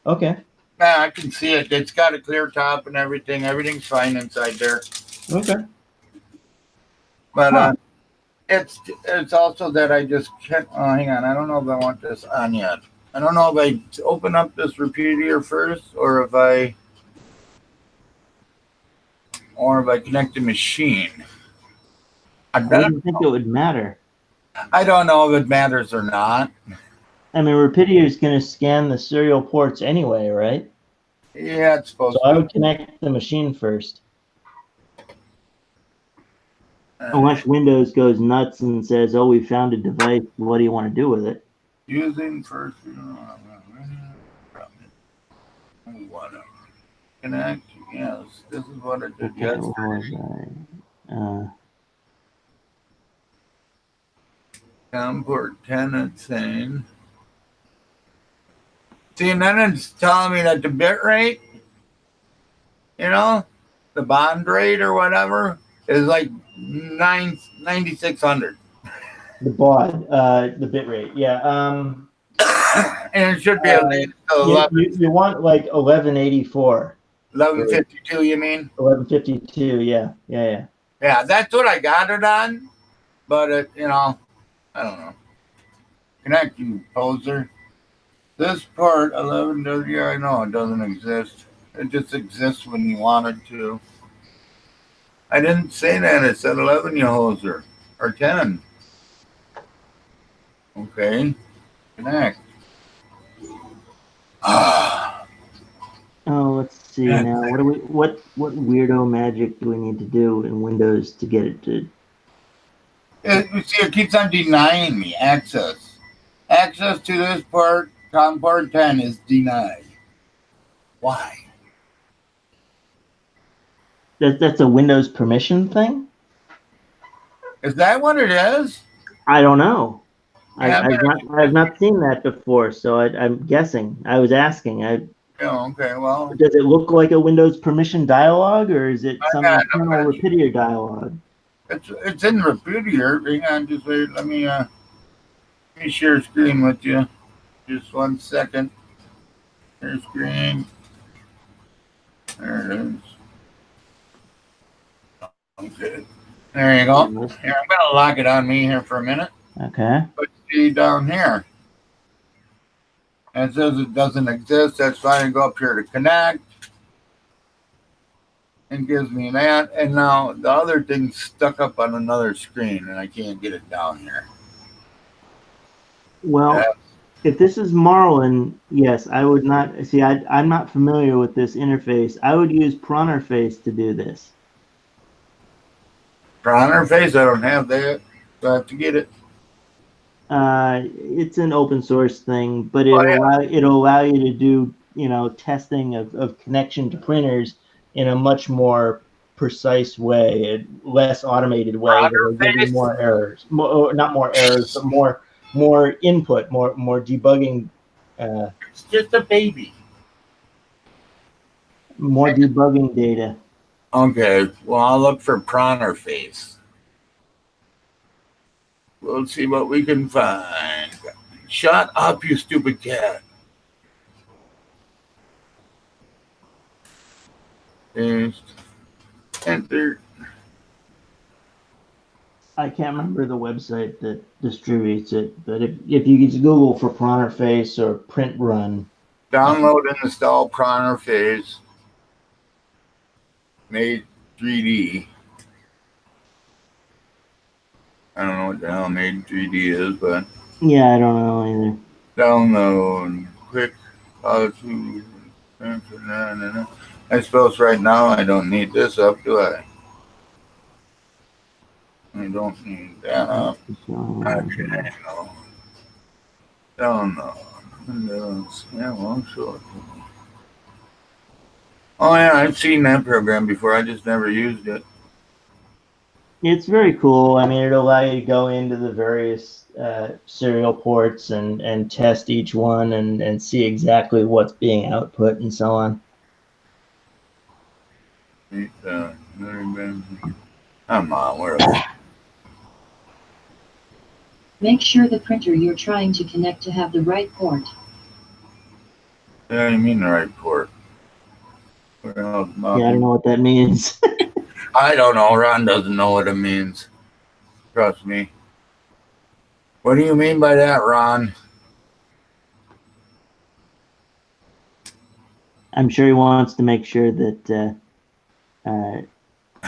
Okay. Yeah, I can see it. It's got a clear top and everything. Everything's fine inside there. Okay. But it's also that I just can't. Oh, hang on. I don't know if I want this on yet. I don't know if I open up this repeater first or if I connect the machine. I don't think it would matter. I don't know if it matters or not. I mean, Rapidier is going to scan the serial ports anyway, right? Yeah, it's supposed to. I would connect the machine first. Unless Windows goes nuts and says, "Oh, we found a device. What do you want to do with it?" Using first. We want to connect Yes, this is what it did Okay, what yesterday. was Port 10 it's saying. See, and then it's telling me that the bit rate, you know, the bond rate or whatever, is like 9600. the baud, the bit rate? Yeah. And it should be at least You want like 1184. 1152, you mean? 1152. Yeah. Yeah, that's what I got it on. But it, you know, I don't know. Connect, you poser. This part 11W, I know it doesn't exist. It just exists when you want it to. I didn't say that. It said 11, you hoser. Or 10. Okay. Connect. Ah. Oh, let's see Yeah. now. What weirdo magic do we need to do in Windows to get it to? You see, it keeps on denying me access. Access to this port, port 10 is denied. Why? That's a Windows permission thing? Is that what it is? I don't know. Yeah, I've not seen that before, so I'm guessing. I was asking. okay, well. Does it look like a Windows permission dialog, or is it some Yeah, internal repeater dialog? It's in repeater. Hang on, just wait. Let me share screen with you. Just 1 second. Share screen. There it is. Okay. There you go. Here, I'm gonna lock it on me here for a minute. Okay. But see down here. It says it doesn't exist. That's fine. Go up here to connect. And gives me that. And now the other thing's stuck up on another screen and I can't get it down here. Well, if this is Marlin, yes, I would not see. I'm not familiar with this interface. I would use Pronterface to do this. Pronterface, I don't have that, so I have to get it. It's an open source thing, but it'll allow you to do testing of connection to printers in a much more precise way, a less automated way that will give you more errors. Not more errors, but more input, more debugging. It's just a baby. More debugging data. Okay, well, I'll look for Pronterface. We'll see what we can find. Shut up, you stupid cat. Paste. Enter. I can't remember the website that distributes it, but if you just Google for Pronterface or Print Run. Download and install Pronterface. Made 3D. I don't know what the hell Made 3D is, but. Yeah, I don't know either. Download. Quick. I suppose right now I don't need this up, do I? I don't need that up. Actually, no. Download. Windows. Yeah, well, sure. Oh, yeah, I've seen that program before. I just never used it. It's very cool. I mean, it'll allow you to go into the various serial ports and test each one and see exactly what's being output and so on. Come on, where is it? Make sure the printer you're trying to connect to have the right port. Yeah, you mean the right port. Yeah, I don't know what that means. I don't know. Ron doesn't know what it means. Trust me. What do you mean by that, Ron? I'm sure he wants to make sure that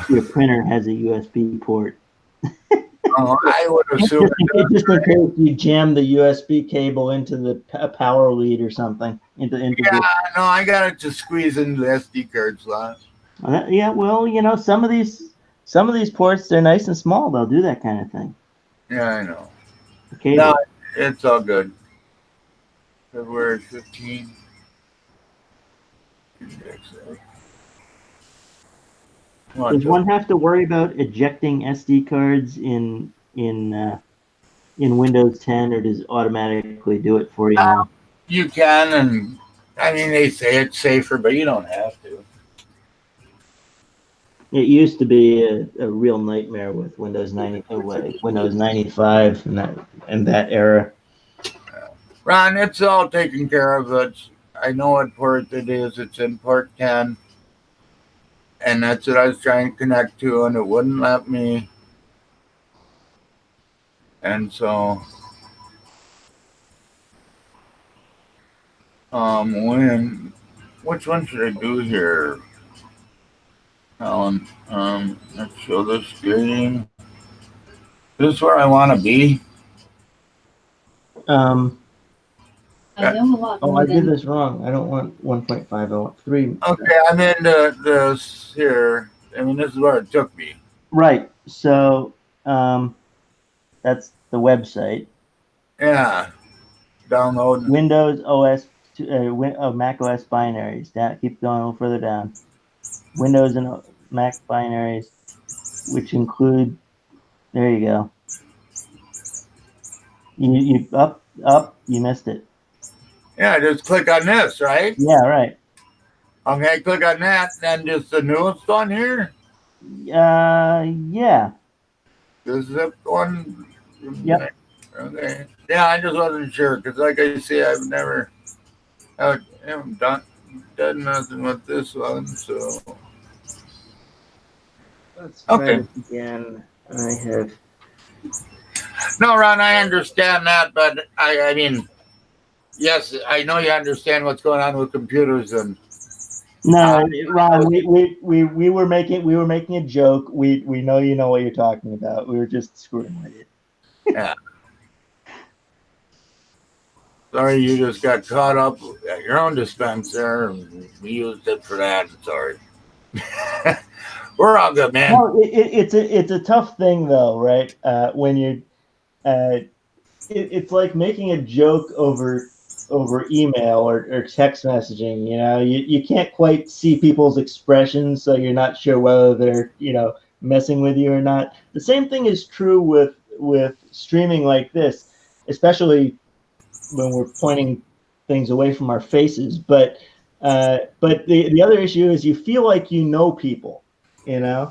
your printer has a USB port. Oh, I would assume just in case you jam the USB cable into the power lead or something. No, I got it to squeeze into the SD card slot. Yeah, well, some of these ports, they're nice and small. They'll do that kind of thing. Yeah, I know. Okay. No, it's all good. February 15. Does one have to worry about ejecting SD cards in Windows 10, or does it automatically do it for you now? You can, and I mean, they say it's safer, but you don't have to. It used to be a real nightmare with Windows 95 and that era. Ron, it's all taken care of. I know what port it is. It's in port 10. And that's what I was trying to connect to, and it wouldn't let me. And so, which one should I do here, Alan? Let's show the screen. This is where I want to be. I know a lot more I did than this wrong. I don't want 1.5. I want 3. Okay, I'm in this here. I mean, this is where it took me. Right. So that's the website. Yeah. Download Windows OS, Mac OS binaries. Keep going a little further down. Windows and Mac binaries, which include. There you go. You up. You missed it. Yeah, just click on this, right? Yeah, right. Okay, click on that, then just the newest one here. Yeah. The zip one. Yep. Okay. Yeah, I just wasn't sure because, like I say, I haven't done nothing with this one. So Let's try this again. I have. No, Ron, I understand that, but I mean, yes, I know you understand what's going on with computers and. No, Ron, we were making a joke. We know you know what you're talking about. We were just screwing with it. Yeah. Sorry, you just got caught up at your own dispenser. And we used it for that. Sorry. We're all good, man. No, it's a tough thing though, right? When you, it's like making a joke over email or text messaging. You know, you can't quite see people's expressions, so you're not sure whether they're messing with you or not. The same thing is true with streaming like this, especially when we're pointing things away from our faces. But the other issue is you feel like you know people, and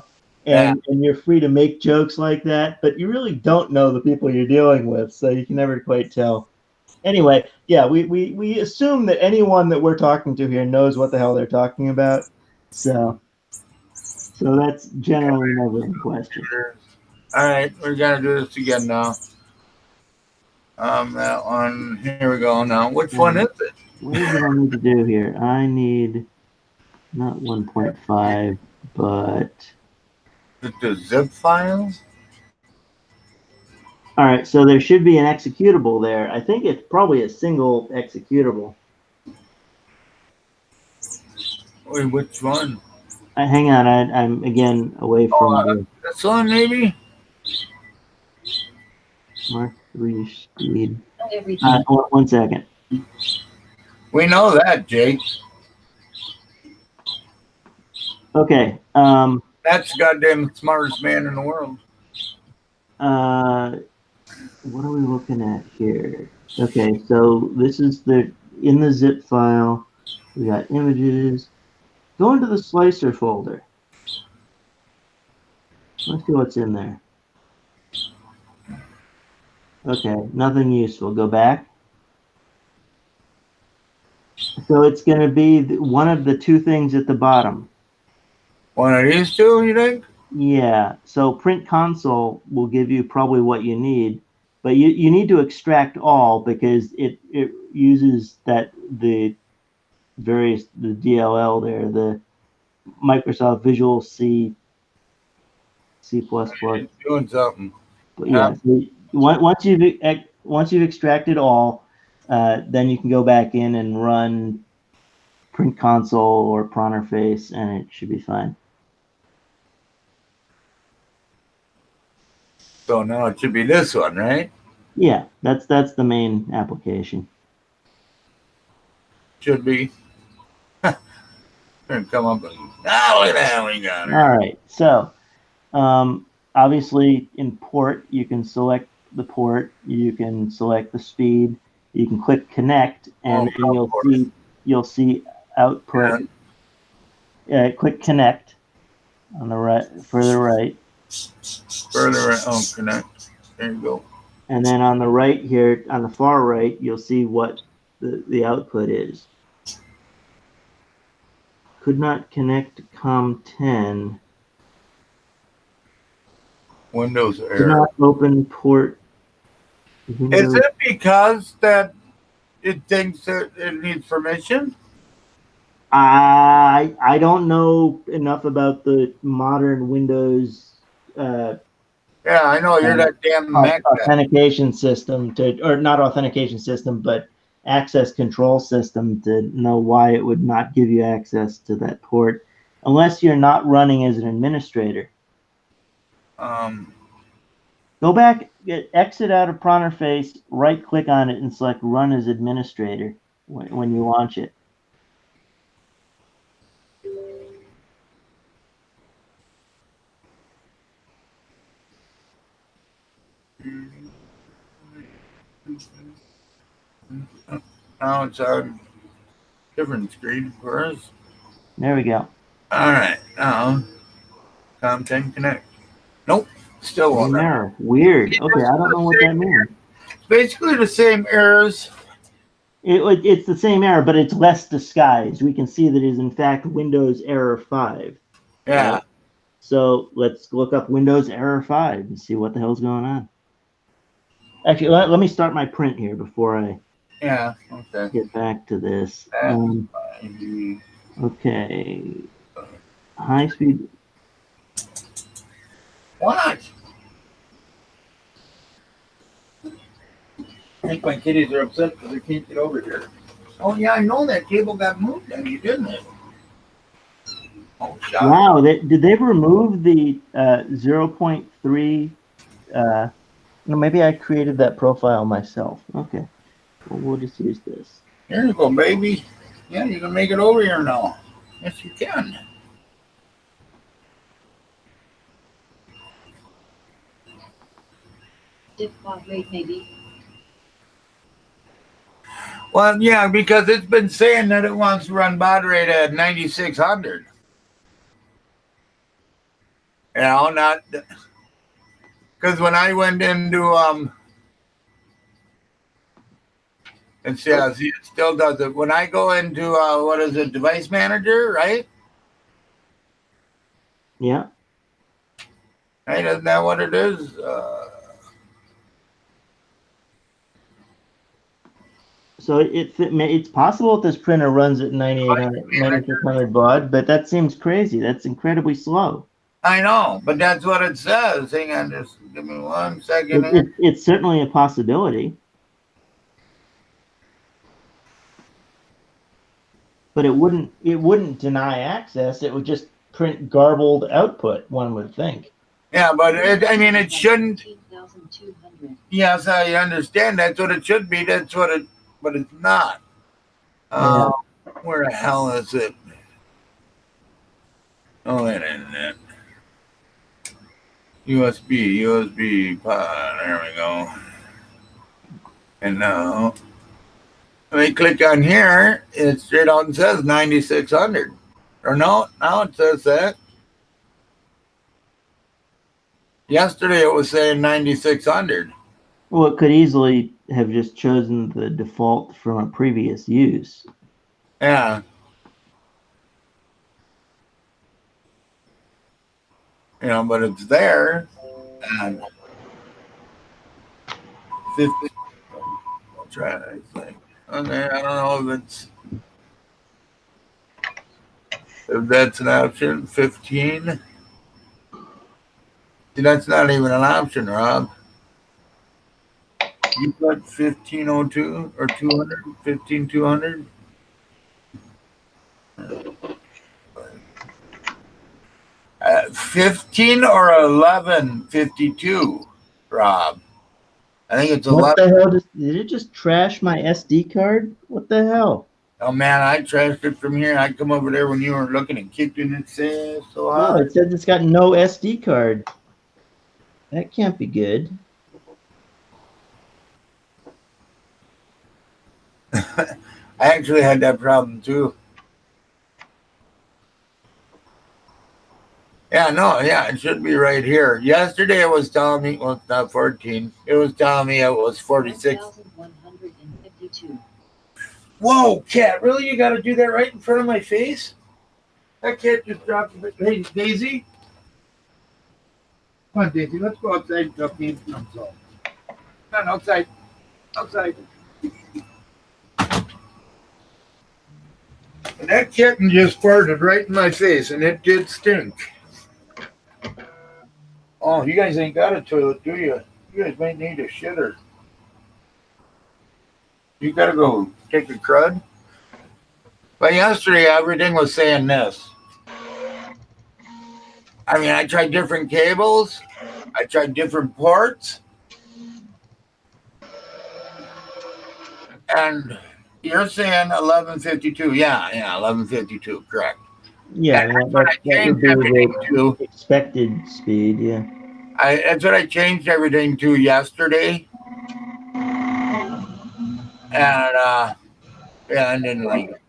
you're free to make jokes like that, but you really don't know the people you're dealing with, so you can never quite tell. Anyway, yeah, we assume that anyone that we're talking to here knows what the hell they're talking about. So that's generally never the question. All right, we're gonna do this again now. That one. Here we go. Now, which one is it? What do I need to do here? I need not 1.5, but the zip file. All right, so there should be an executable there. I think it's probably a single executable. Wait, which one? Hang on, I'm again away from this one, maybe. Mark 3 speed. 1 second. We know that, Jake. Okay. That's the goddamn smartest man in the world. What are we looking at here? Okay, so this is in the zip file. We got images. Go into the slicer folder. Let's see what's in there. Okay, nothing useful. Go back. So it's going to be one of the two things at the bottom. One of these two, you think? Yeah. So print console will give you probably what you need, but you need to extract all because it uses the DLL there, the Microsoft Visual C++. Doing something. But yeah. So once you've extracted all, then you can go back in and run print console or Pronterface, and it should be fine. So now it should be this one, right? Yeah, that's the main application. Should be. Gonna come up and look at that we got All it. right. So, obviously, in port, you can select the port. You can select the speed. You can click connect, and then you'll see output. Click connect on the right, further right. Further right. Oh, connect. There you go. And then on the right here, on the far right, you'll see what the output is. Could not connect COM10. Windows Could error. not open port. Windows. Is it because that it thinks that it needs permission? I don't know enough about the modern Windows Yeah, I know you're that damn Mac guy. authentication system or not authentication system, but access control system to know why it would not give you access to that port unless you're not running as an administrator. Go back, exit out of Pronterface, right click on it and select run as administrator when you launch it. Now it's on different screen for us. There we go. All right, now COM10 connect. Nope, still Same won't. error. Weird. Okay, I don't know what that means. Basically the same errors. It's the same error, but it's less disguised. We can see that it is in fact Windows error 5. Yeah. Right? So let's look up Windows error 5 and see what the hell's going on. Actually, let me start my print here before I Okay. get back to this. Okay. High speed. What? I think my kiddies are upset because they can't get over here. Oh yeah, I know that cable got moved on you, didn't it? Oh, wow, did they remove the 0.3? No, maybe I created that profile myself. Okay, well, we'll just use this. Here you go, baby. Yeah, you can make it over here now. Yes, you can. Diff baud rate maybe. Well, yeah, because it's been saying that it wants to run baud rate at 9600. You know, not because when I went into and see, it still does it. When I go into what is it, device manager, right? Yeah. Right, isn't that what it is? So it's possible that this printer runs at 9600 baud, but that seems crazy. That's incredibly slow. I know, but that's what it says. Hang on, just give me 1 second. It's certainly a possibility. But it wouldn't deny access. It would just print garbled output, one would think. Yeah, but it shouldn't. Yes, I understand. That's what it should be. That's what it, but it's not. Yeah. Where the hell is it? Oh, that isn't it. USB pod. There we go. And now, when I click on here, it straight out and says 9600. Or no, now it says that. Yesterday it was saying 9600. Well, it could easily have just chosen the default from a previous use. Yeah. You know, but it's there. And 50. I'll try it, I think. Okay, I don't know if that's an option. 15. See, that's not even an option, Rob. You put 1502 or 200, 15200. 15 or 1152, Rob. I think it's 11. What the hell? Did it just trash my SD card? What the hell? Oh man, I trashed it from here. I come over there when you were looking and kicking it so Oh, hard. it says it's got no SD card. That can't be good. I actually had that problem too. Yeah, no, yeah, it should be right here. Yesterday it was telling me, well, it's not 14. It was telling me it was 46. 1152. Whoa, cat, really? You got to do that right in front of my face? That cat just dropped a bit. Hey, Daisy? Come on, Daisy, let's go outside and drop the income zone. Come on, outside. Outside. And that kitten just farted right in my face, and it did stink. Oh, you guys ain't got a toilet, do you? You guys might need a shitter. You gotta go take a crud. But yesterday, everything was saying this. I mean, I tried different cables. I tried different ports. And you're saying 1152. Yeah, 1152, correct. Yeah, And that's what I that would changed be everything the to. expected speed. Yeah. That's what I changed everything to yesterday. And yeah, I didn't like it.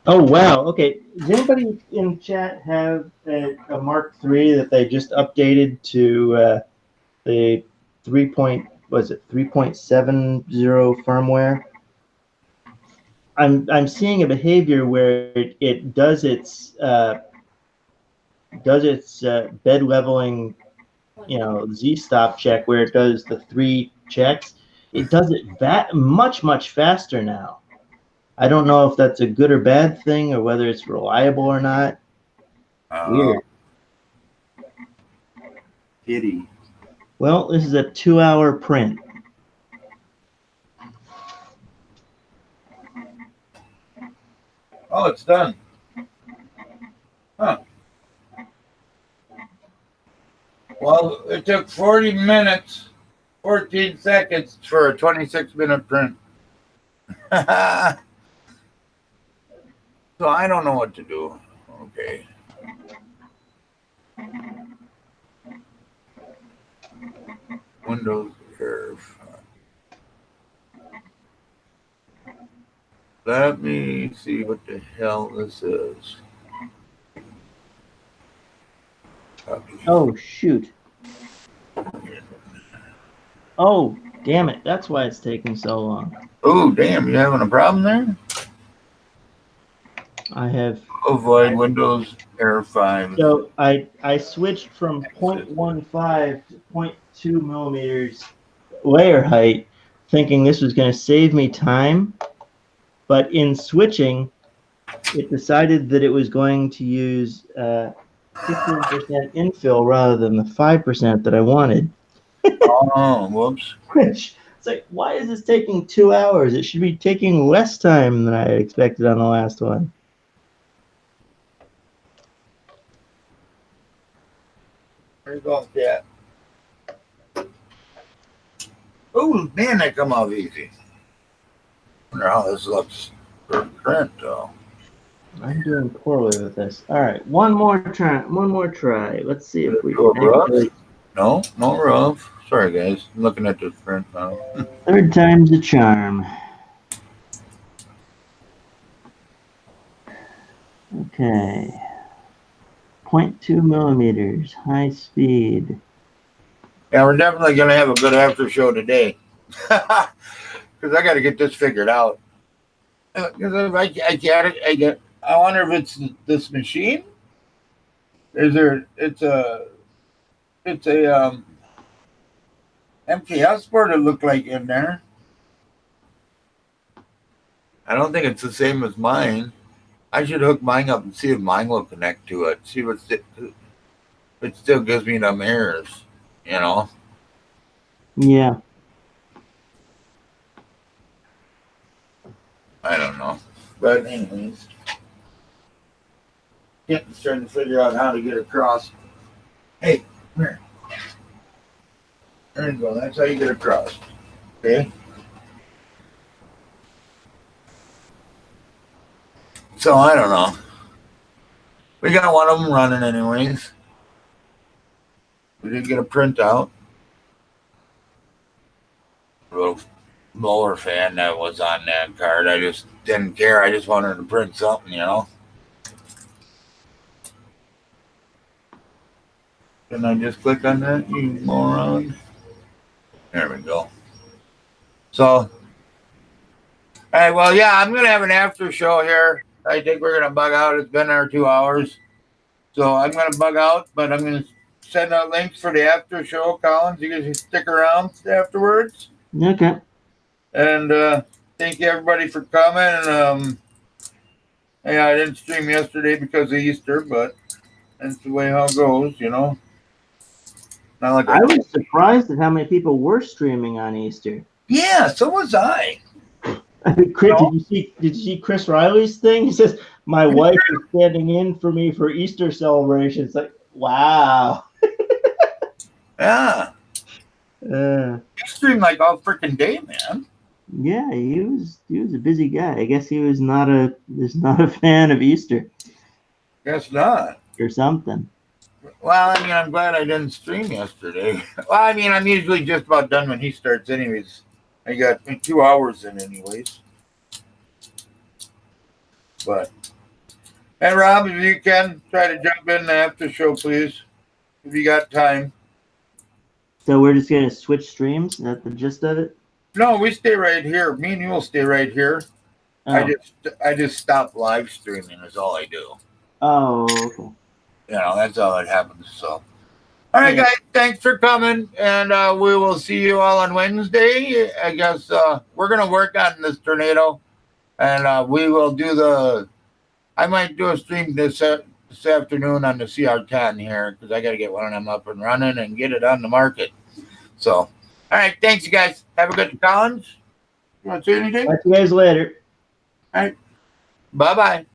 Oh wow. Okay. Does anybody in chat have a Mark III that they just updated to the 3.70 firmware? I'm seeing a behavior where it does its bed leveling, Z-stop check where it does the 3 checks. It does it much faster now. I don't know if that's a good or bad thing or whether it's reliable or not. Weird. Kitty. Well, this is a 2-hour print. Oh, it's done. Huh. Well, it took 40 minutes, 14 seconds for a 26-minute print. So I don't know what to do. Okay. Windows Air. Let me see what the hell this is. Copy. Oh, shoot. Oh, damn it. That's why it's taking so long. Oh, damn. You having a problem there? I have... Avoid Windows Air 5. So I switched from 0.15 to 0.2 millimeters layer height, thinking this was going to save me time. But in switching, it decided that it was going to use 15% infill rather than the 5% that I wanted. Oh, whoops. Which, it's like, why is this taking 2 hours? It should be taking less time than I expected on the last one. Where you going, cat? Oh, man, that come off easy. Wonder how this looks for print, though. I'm doing poorly with this. All right, one more try. Let's see if we Go can rough? actually... No rough. Sorry, guys. I'm looking at this print now. Third time's the charm. Okay. 0.2 millimeters, high speed. Yeah, we're definitely going to have a good after show today. Because I got to get this figured out. Because if I wonder if it's this machine. It's a MKS board it looked like in there. I don't think it's the same as mine. I should hook mine up and see if mine will connect to it. See if it still gives me them errors, you know? Yeah. I don't know. But anyways. Getting starting to figure out how to get across. Hey, come here. There you go. That's how you get across. Okay? So I don't know. We got one of them running anyways. We did get a printout. Little mower fan that was on that card. I just didn't care. I just wanted to print something, you know. Can I just click on that, you moron? There we go. So, all right, well, yeah, I'm going to have an after show here. I think we're going to bug out. It's been there 2 hours. So I'm going to bug out, but I'm going to send out links for the after show, Collins. You guys can stick around afterwards. Okay. And thank you, everybody, for coming. Yeah, I didn't stream yesterday because of Easter, but that's the way how it goes, you know. Not like I was surprised at how many people were streaming on Easter. Yeah, so was I. Chris, did you see Chris Riley's thing? He says, "My wife is standing in for me for Easter celebrations." Like, wow. Yeah. You streamed like all freaking day, man. Yeah, he was a busy guy. I guess he was not a fan of Easter. Guess not. Or something. Well, I mean, I'm glad I didn't stream yesterday. Well, I mean, I'm usually just about done when he starts anyways. I got 2 hours in anyways. But, hey, Rob, if you can, try to jump in the after show, please, if you got time. So we're just going to switch streams? Is that the gist of it? No, we stay right here. Me and you will stay right here. Oh. I just stop live streaming is all I do. Oh, okay. You know, that's all that happens. So, all right, guys, thanks for coming, and we will see you all on Wednesday. I guess we're gonna work on this tornado, and we will do I might do a stream this afternoon on the CR10 here because I got to get one of them up and running and get it on the market. So, all right, thanks, you guys. Have a good Collins. You want to say anything? Talk to you guys later. All right, bye-bye.